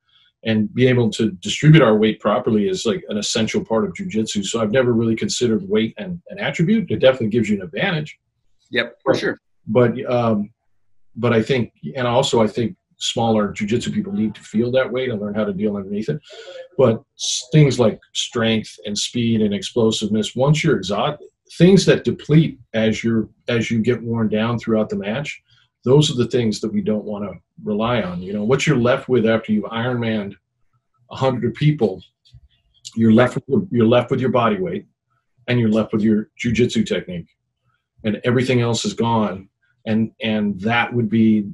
being able to distribute our weight properly is like an essential part of jiu-jitsu. So I've never really considered weight an attribute. It definitely gives you an advantage. Yep, for sure. But I think, and also I think smaller jiu-jitsu people need to feel that weight and learn how to deal underneath it. But things like strength and speed and explosiveness, once you're exhausted, things that deplete as you get worn down throughout the match, those are the things that we don't want to rely on. What you're left with after you've Ironmanned 100 people, you're left with your body weight, and you're left with your jiu-jitsu technique, and everything else is gone. And that would be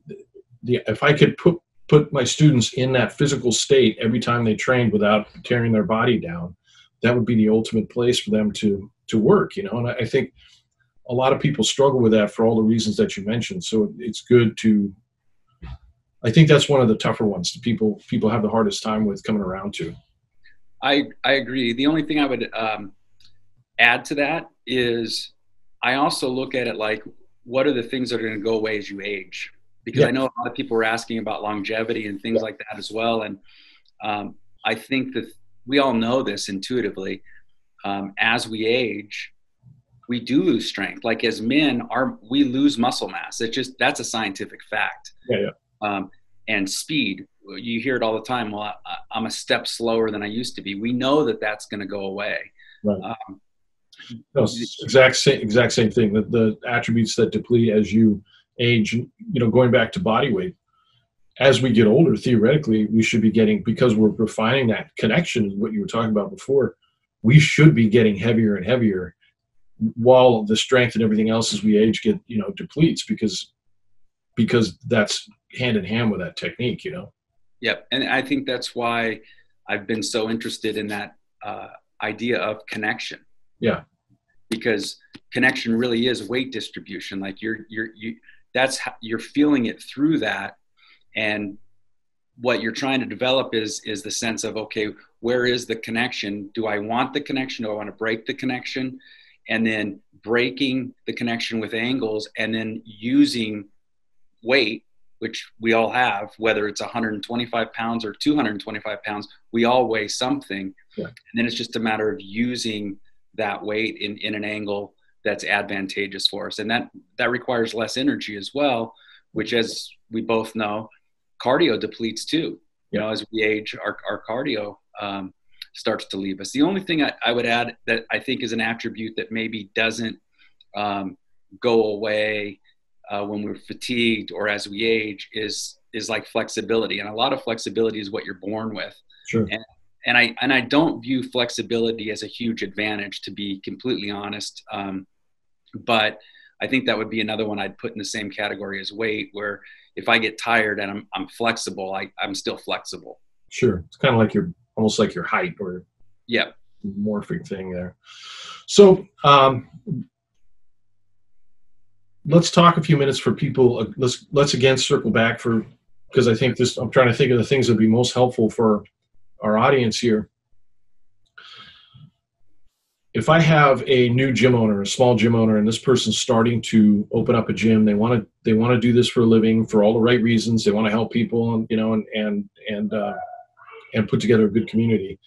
if I could put my students in that physical state every time they trained without tearing their body down, that would be the ultimate place for them to work. And I think a lot of people struggle with that for all the reasons that you mentioned. So it's good I think that's one of the tougher ones that people have the hardest time with coming around to. I agree. The only thing I would add to that is I also look at it like, what are the things that are going to go away as you age? Because I know a lot of people were asking about longevity and things like that as well. And I think that we all know this intuitively. As we age, we do lose strength. Like as men, we lose muscle mass. That's a scientific fact. And speed, you hear it all the time. Well, I'm a step slower than I used to be. We know that that's going to go away. Right. Exact same thing. The attributes that deplete as you age, going back to body weight, as we get older, theoretically, we should be getting, because we're refining that connection, what you were talking about before, we should be getting heavier and heavier, while the strength and everything else as we age depletes, because that's hand in hand with that technique. Yep. And I think that's why I've been so interested in that idea of connection. Yeah. Because connection really is weight distribution. Like that's how you're feeling it through that. And what you're trying to develop is the sense of, okay, where is the connection? Do I want the connection? Do I want to break the connection? And then breaking the connection with angles, and then using weight, which we all have, whether it's 125 pounds or 225 pounds, we all weigh something. Yeah. And then it's just a matter of using that weight in an angle that's advantageous for us. And that requires less energy as well, which, as we both know, cardio depletes too. You know, as we age, our cardio starts to leave us. The only thing I would add that I think is an attribute that maybe doesn't go away when we're fatigued or as we age is like flexibility. And a lot of flexibility is what you're born with. Sure. And I don't view flexibility as a huge advantage, to be completely honest. But I think that would be another one I'd put in the same category as weight, where if I get tired and I'm flexible, I'm still flexible. Sure. It's kind of like almost like your height or morphic thing there. So let's talk a few minutes for people. Let's again circle back because I think I'm trying to think of the things that would be most helpful for our audience here. If I have a new gym owner, a small gym owner, and this person's starting to open up a gym, they want to do this for a living for all the right reasons. They want to help people, and, you know, and put together a good community.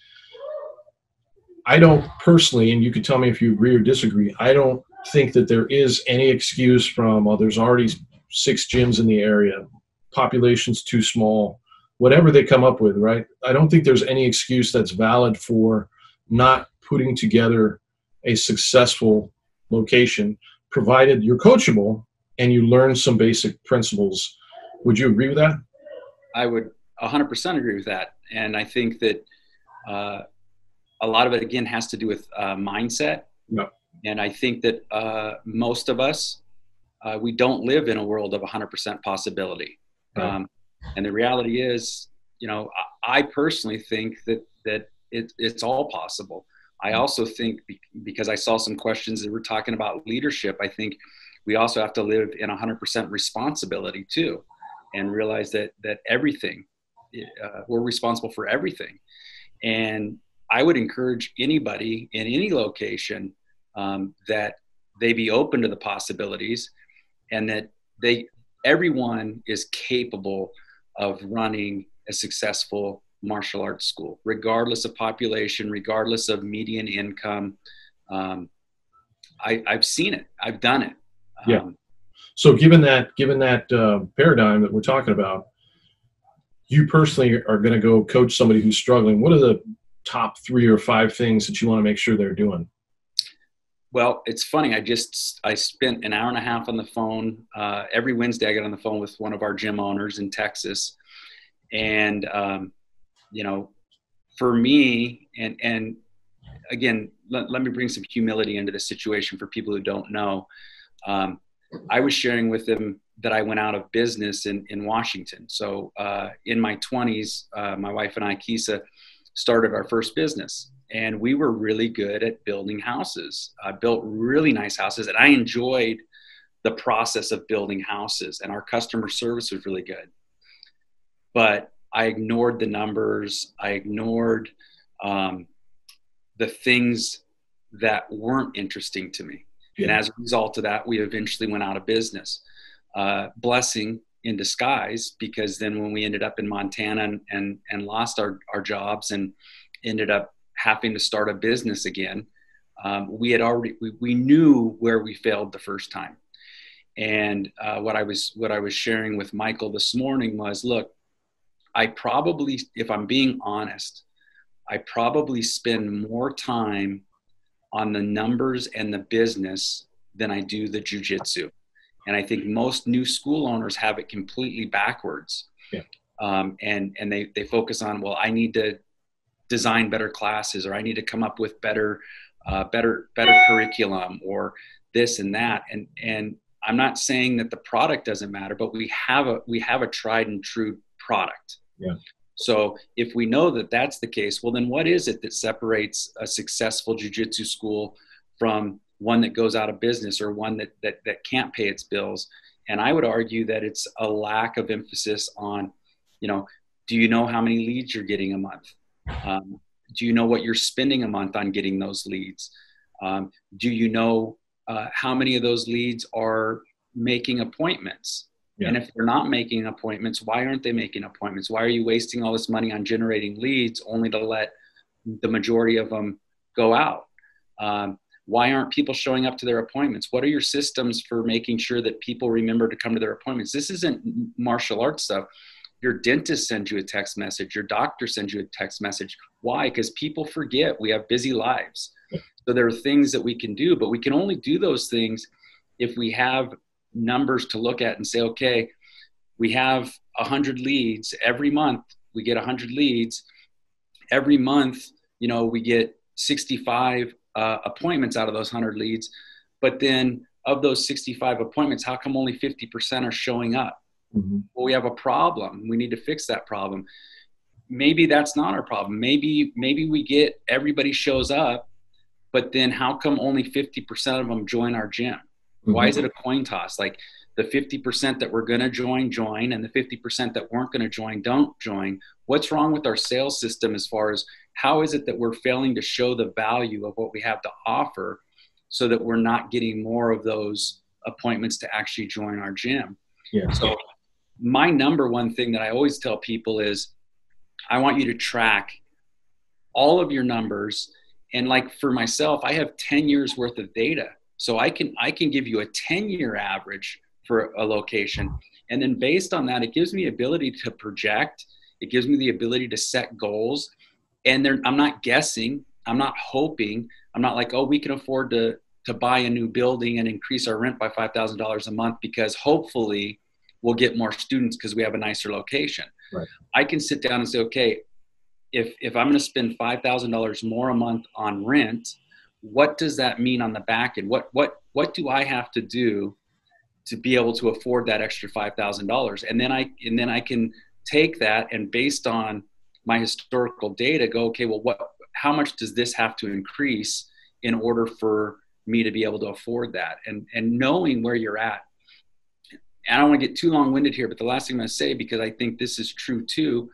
I don't personally, and you can tell me if you agree or disagree, I don't think that there is any excuse from, there's already 6 gyms in the area, population's too small, whatever they come up with, right? I don't think there's any excuse that's valid for not putting together a successful location, provided you're coachable and you learn some basic principles. Would you agree with that? I would 100% agree with that. And I think that a lot of it, again, has to do with mindset. No. And I think that most of us, we don't live in a world of 100% possibility. Right. And the reality is, you know, I personally think that it's all possible. I also think, because I saw some questions that were talking about leadership, I think we also have to live in 100% responsibility too, and realize that everything, we're responsible for everything. And I would encourage anybody in any location that they be open to the possibilities, and that everyone is capable of running a successful martial arts school, regardless of population, regardless of median income. I've seen it. I've done it. Yeah. So given that paradigm that we're talking about, you personally are going to go coach somebody who's struggling. What are the top 3 or 5 things that you want to make sure they're doing? Well, it's funny. I spent an hour and a half on the phone. Every Wednesday I get on the phone with one of our gym owners in Texas. And, you know, for me, and again, let me bring some humility into the situation for people who don't know. I was sharing with them that I went out of business in Washington. So in my 20s, my wife and I, Kisa, started our first business. And we were really good at building houses. I built really nice houses, and I enjoyed the process of building houses, and our customer service was really good. But I ignored the numbers. I ignored the things that weren't interesting to me. Yeah. And as a result of that, we eventually went out of business. Blessing in disguise, because then when we ended up in Montana and lost our jobs and ended up having to start a business again, we knew where we failed the first time. And what I was sharing with Michael this morning was, look, I probably, if I'm being honest, I probably spend more time on the numbers and the business than I do the jiu-jitsu. And I think most new school owners have it completely backwards. Yeah. And they focus on, well, I need to design better classes, or I need to come up with better curriculum, or this and that. And I'm not saying that the product doesn't matter, but we have a tried and true product. Yeah. So if we know that that's the case, well, then what is it that separates a successful jiu-jitsu school from one that goes out of business, or one that can't pay its bills? And I would argue that it's a lack of emphasis on, do you know how many leads you're getting a month? Do you know what you're spending a month on getting those leads? Do you know how many of those leads are making appointments? Yeah. And if they're not making appointments, why aren't they making appointments? Why are you wasting all this money on generating leads only to let the majority of them go out? Why aren't people showing up to their appointments? What are your systems for making sure that people remember to come to their appointments? This isn't martial arts stuff. Your dentist sends you a text message. Your doctor sends you a text message. Why? Because people forget. We have busy lives. So there are things that we can do, but we can only do those things if we have numbers to look at and say, okay, we have 100 leads every month. We get 100 leads every month. We get 65 appointments out of those 100 leads. But then of those 65 appointments, how come only 50% are showing up? Mm-hmm. Well, we have a problem. We need to fix that problem. Maybe that's not our problem. Maybe we get everybody shows up, but then how come only 50% of them join our gym? Mm-hmm. Why is it a coin toss? Like the 50% that were going to join, and the 50% that weren't going to join, don't join. What's wrong with our sales system as far as how is it that we're failing to show the value of what we have to offer so that we're not getting more of those appointments to actually join our gym? Yeah. So my number one thing that I always tell people is I want you to track all of your numbers. And like for myself, I have 10 years worth of data. So I can give you a 10-year average for a location. And then based on that, it gives me the ability to project. It gives me the ability to set goals. And I'm not guessing. I'm not hoping. I'm not like, oh, we can afford to buy a new building and increase our rent by $5,000 a month because hopefully we'll get more students because we have a nicer location. Right. I can sit down and say, okay, if I'm going to spend $5,000 more a month on rent, what does that mean on the back end? What do I have to do to be able to afford that extra $5,000? And then I can take that and based on my historical data, go, okay, well, how much does this have to increase in order for me to be able to afford that? And knowing where you're at. And I don't want to get too long-winded here, but the last thing I'm going to say, because I think this is true too,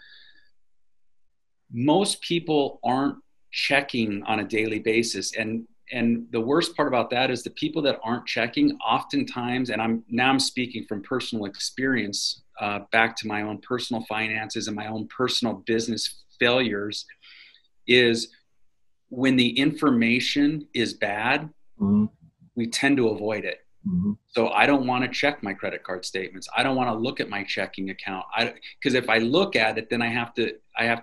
most people aren't checking on a daily basis. And the worst part about that is the people that aren't checking oftentimes, and I'm speaking from personal experience, back to my own personal finances and my own personal business failures, is when the information is bad, mm-hmm. we tend to avoid it. Mm-hmm. So I don't want to check my credit card statements. I don't want to look at my checking account. Because if I look at it, then I have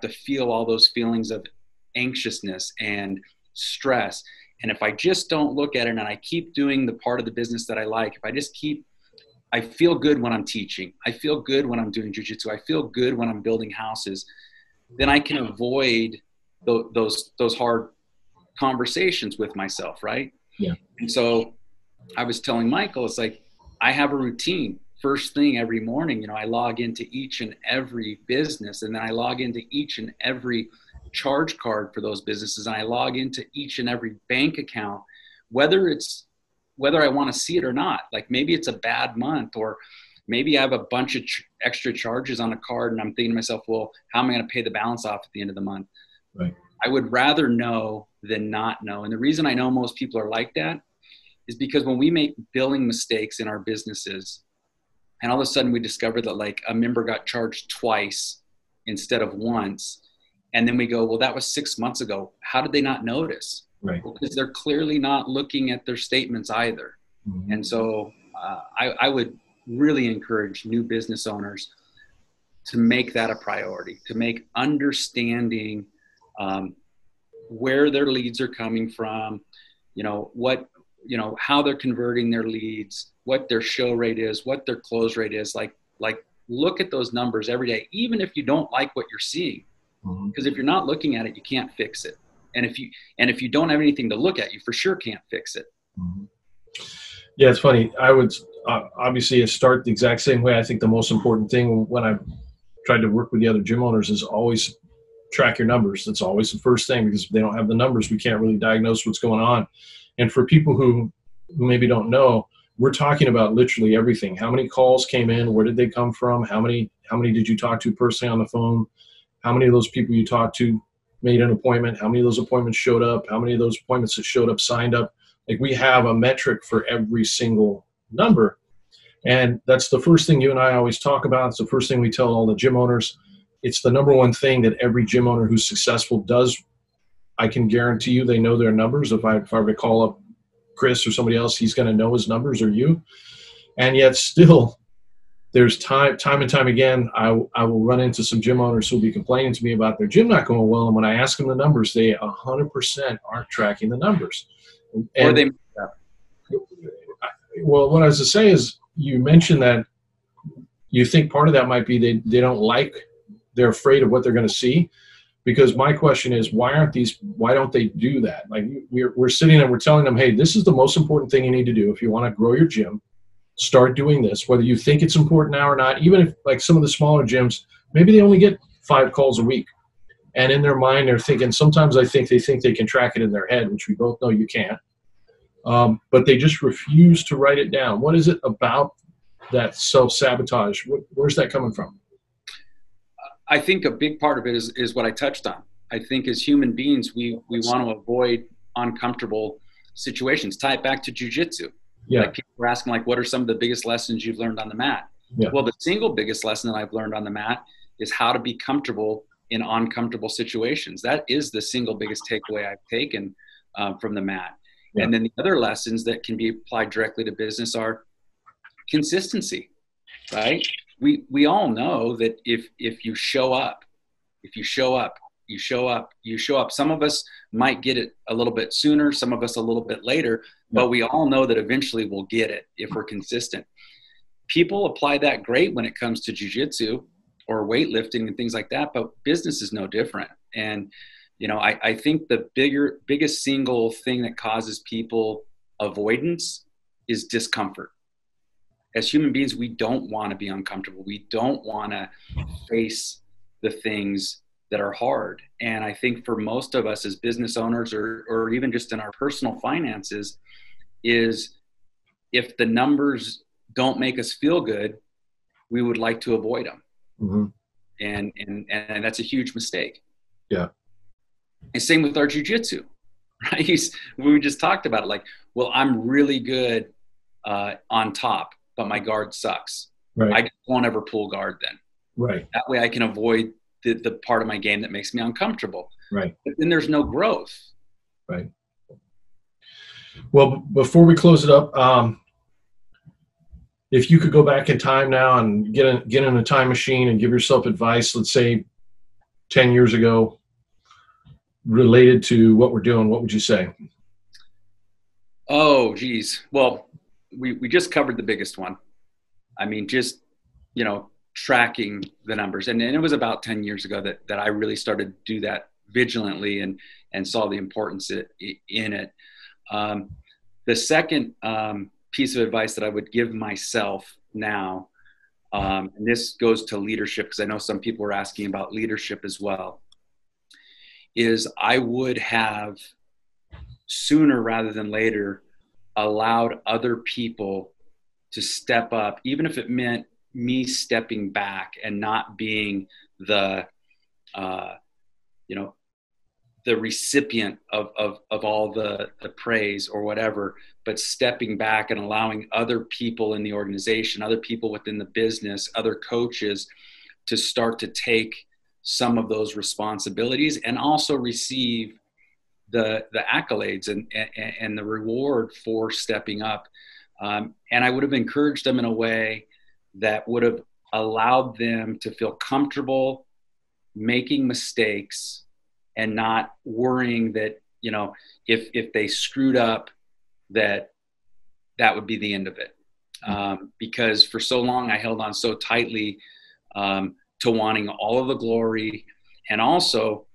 to feel all those feelings of anxiousness and stress. And if I just don't look at it and I keep doing the part of the business that I like, I feel good when I'm teaching. I feel good when I'm doing jiu-jitsu. I feel good when I'm building houses. Then I can avoid those hard conversations with myself, right? Yeah. And so I was telling Michael, it's like I have a routine. First thing every morning, I log into each and every business, and then I log into each and every charge card for those businesses, and I log into each and every bank account, whether I want to see it or not. Like maybe it's a bad month, or maybe I have a bunch of extra charges on a card, and I'm thinking to myself, well, how am I going to pay the balance off at the end of the month? Right. I would rather know than not know. And the reason I know most people are like that is because when we make billing mistakes in our businesses, and all of a sudden we discover that like a member got charged twice instead of once, and then we go, well, that was 6 months ago. How did they not notice? Right. Well, because they're clearly not looking at their statements either. Mm-hmm. And so I would really encourage new business owners to make that a priority, to make understanding where their leads are coming from, how they're converting their leads, what their show rate is, what their close rate is. Like look at those numbers every day, even if you don't like what you're seeing, because if you're not looking at it, you can't fix it. And if you don't have anything to look at, you for sure can't fix it. Mm-hmm. Yeah, it's funny. I would obviously start the exact same way. I think the most important thing when I'm tried to work with the other gym owners is always track your numbers. That's always the first thing, because if they don't have the numbers, we can't really diagnose what's going on. And for people who maybe don't know, we're talking about literally everything. How many calls came in? Where did they come from? How many did you talk to personally on the phone? How many of those people you talked to made an appointment? How many of those appointments showed up? How many of those appointments that showed up signed up? Like, we have a metric for every single number. And that's the first thing you and I always talk about. It's the first thing we tell all the gym owners. It's the number one thing that every gym owner who's successful does. I can guarantee you they know their numbers. If I were to call up Chris or somebody else, he's going to know his numbers, or you. And yet still, there's time and time again, I will run into some gym owners who will be complaining to me about their gym not going well. And when I ask them the numbers, they 100% aren't tracking the numbers. And, or they, well, what I was to say is, you mentioned that you think part of that might be they don't like, they're afraid of what they're going to see. Because my question is, why don't they do that? Like, we're sitting and we're telling them, hey, this is the most important thing you need to do if you want to grow your gym. Start doing this, whether you think it's important now or not. Even if, like, some of the smaller gyms, maybe they only get 5 calls a week. And in their mind, they're thinking, sometimes they think they can track it in their head, which we both know you can't. But they just refuse to write it down. What is it about that self-sabotage? Where's that coming from? I think a big part of it is what I touched on. I think as human beings, we want to avoid uncomfortable situations. Tie it back to jiu-jitsu. Yeah. Like, people were asking, like, what are some of the biggest lessons you've learned on the mat? Yeah. Well, the single biggest lesson that I've learned on the mat is how to be comfortable in uncomfortable situations. That is the single biggest takeaway I've taken from the mat. Yeah. And then the other lessons that can be applied directly to business are consistency, right? We all know that if you show up, you show up. Some of us might get it a little bit sooner, some of us a little bit later, but we all know that eventually we'll get it if we're consistent. People apply that great when it comes to jiu-jitsu or weightlifting and things like that, but business is no different. And, you know, I think the biggest single thing that causes people avoidance is discomfort. As human beings, we don't want to be uncomfortable. We don't want to face the things that are hard. And I think for most of us as business owners, or even just in our personal finances, is if the numbers don't make us feel good, we would like to avoid them. Mm-hmm. And that's a huge mistake. Yeah. And same with our jiu-jitsu, right? We just talked about it, like, well, I'm really good on top, but my guard sucks. Right. I won't ever pull guard then. Right. That way I can avoid the part of my game that makes me uncomfortable. Right. But then there's no growth. Right. Well, before we close it up, if you could go back in time now and get in a time machine and give yourself advice, let's say 10 years ago, related to what we're doing, what would you say? Oh, geez. Well, we just covered the biggest one. I mean, just, you know, tracking the numbers. And it was about 10 years ago that I really started to do that vigilantly and saw the importance in it. The second piece of advice that I would give myself now, and this goes to leadership, because I know some people are asking about leadership as well, is I would have sooner rather than later allowed other people to step up, even if it meant me stepping back and not being the recipient of all the praise or whatever, but stepping back and allowing other people in the organization, other people within the business, other coaches to start to take some of those responsibilities and also receive the accolades and the reward for stepping up. And I would have encouraged them in a way that would have allowed them to feel comfortable making mistakes and not worrying that, you know, if they screwed up, that would be the end of it. Because for so long I held on so tightly to wanting all of the glory, and also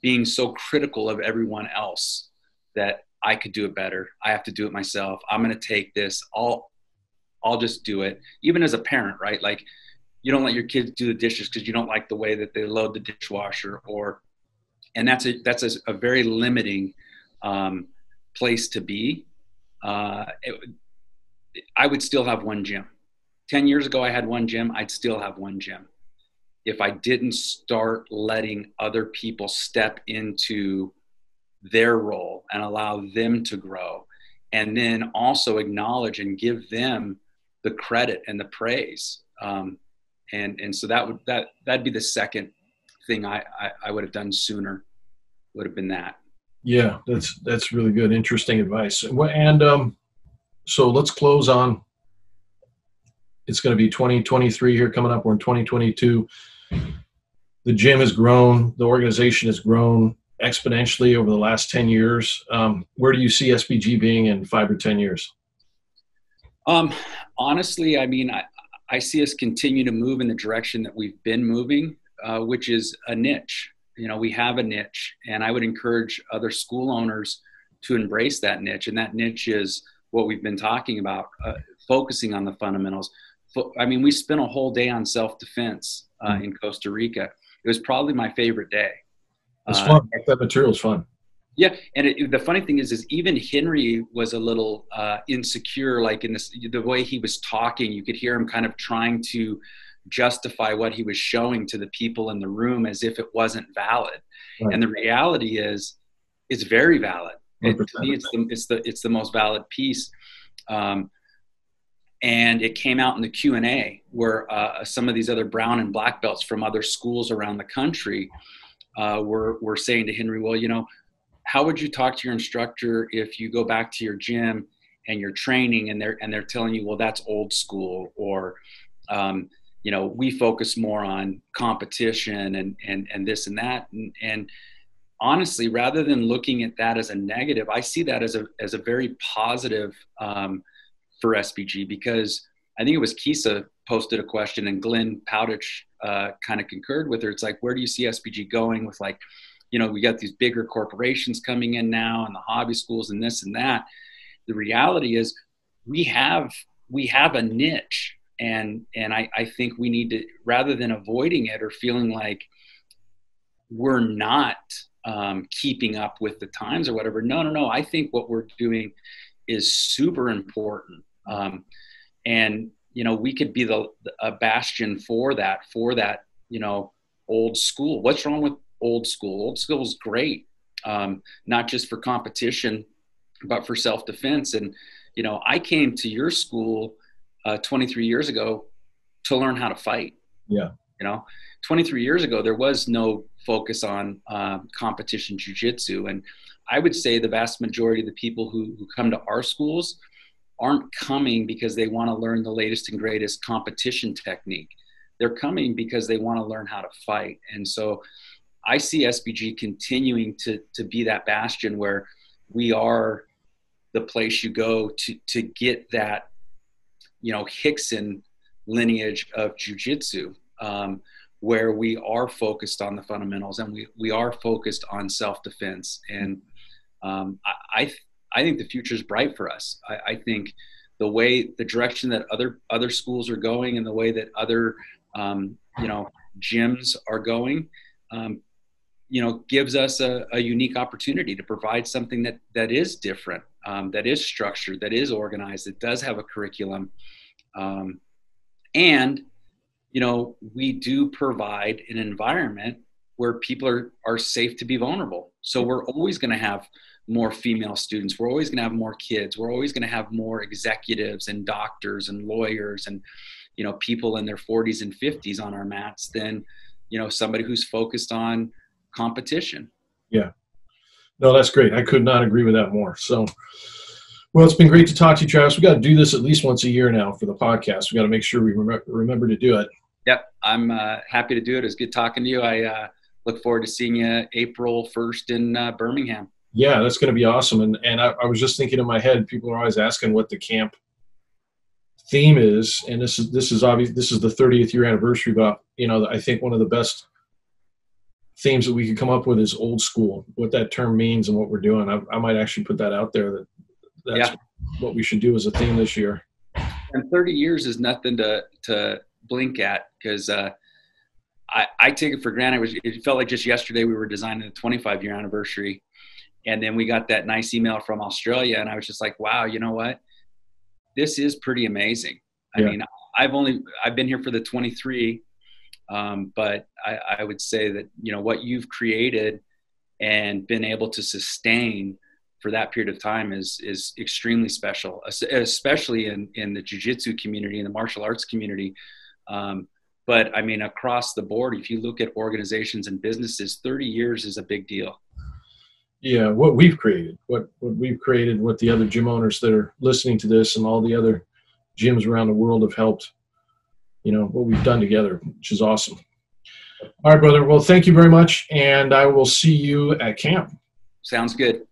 being so critical of everyone else that I could do it better. I have to do it myself. I'm going to take this. I'll just do it. Even as a parent, right? Like, you don't let your kids do the dishes because you don't like the way that they load the dishwasher, and that's a very limiting place to be. I would still have one gym. 10 years ago, I had one gym. I'd still have one gym. If I didn't start letting other people step into their role and allow them to grow, and then also acknowledge and give them the credit and the praise. And so that'd be the second thing I would have done sooner, would have been that. Yeah, that's really good. Interesting advice. And so let's close on, it's going to be 2023 here coming up. We're in 2022. The gym has grown. The organization has grown exponentially over the last 10 years. Where do you see SBG being in 5 or 10 years? Honestly, I mean, I see us continue to move in the direction that we've been moving, which is a niche. You know, we have a niche, and I would encourage other school owners to embrace that niche. And that niche is what we've been talking about, focusing on the fundamentals. I mean, we spent a whole day on self-defense in Costa Rica. It was probably my favorite day. It's fun. That material is fun. Yeah, and the funny thing is even Henry was a little insecure, like in the way he was talking. You could hear him kind of trying to justify what he was showing to the people in the room as if it wasn't valid. Right. And the reality is, it's very valid. To me, it's the most valid piece. And it came out in the Q&A where some of these other brown and black belts from other schools around the country were saying to Henry, well, you know, how would you talk to your instructor if you go back to your gym and you're training and they're telling you, well, that's old school, or you know, we focus more on competition and this and that. And honestly, rather than looking at that as a negative, I see that as a very positive for SBG, because I think it was Kisa posted a question and Glenn Powditch kind of concurred with her. It's like, where do you see SBG going with, like, you know, we got these bigger corporations coming in now and the hobby schools and this and that. The reality is we have a niche, and I think we need to, rather than avoiding it or feeling like we're not keeping up with the times or whatever. No. I think what we're doing is super important. And, you know, we could be a bastion for that, you know, old school. What's wrong with old school? Old school is great. Not just for competition, but for self-defense. And, you know, I came to your school 23 years ago to learn how to fight. Yeah. You know, 23 years ago, there was no focus on competition jiu-jitsu. And I would say the vast majority of the people who come to our schools aren't coming because they want to learn the latest and greatest competition technique. They're coming because they want to learn how to fight. And so I see SBG continuing to be that bastion where we are the place you go to get that, you know, Hickson lineage of jiu-jitsu, where we are focused on the fundamentals and we are focused on self-defense. And I think the future is bright for us. I think the direction that other schools are going and the way that other, you know, gyms are going, you know, gives us a unique opportunity to provide something that is different, that is structured, that is organized, that does have a curriculum. And, you know, we do provide an environment where people are safe to be vulnerable. So we're always going to have more female students. We're always going to have more kids. We're always going to have more executives and doctors and lawyers and, you know, people in their 40s and 50s on our mats than, you know, somebody who's focused on competition. Yeah. No, that's great. I could not agree with that more. So, well, it's been great to talk to you, Travis. We got to do this at least once a year now for the podcast. We got to make sure we remember to do it. Yep. I'm happy to do it. It's good talking to you. I look forward to seeing you April 1st in Birmingham. Yeah, that's going to be awesome. And I was just thinking in my head, people are always asking what the camp theme is. And this is obvious. This is the 30th year anniversary, but, you know, I think one of the best themes that we could come up with is old school, what that term means and what we're doing. I might actually put that out there, that's what we should do as a theme this year. And 30 years is nothing to blink at, because I take it for granted. It felt like just yesterday we were designing the 25-year anniversary, and then we got that nice email from Australia, and I was just like, wow, you know what? This is pretty amazing. I mean, I've been here for the 23, but I would say that, you know, what you've created and been able to sustain for that period of time is extremely special, especially in the jiu-jitsu community, in the martial arts community. But I mean, across the board, if you look at organizations and businesses, 30 years is a big deal. Yeah, what we've created, what the other gym owners that are listening to this and all the other gyms around the world have helped, you know, what we've done together, which is awesome. All right, brother. Well, thank you very much, and I will see you at camp. Sounds good.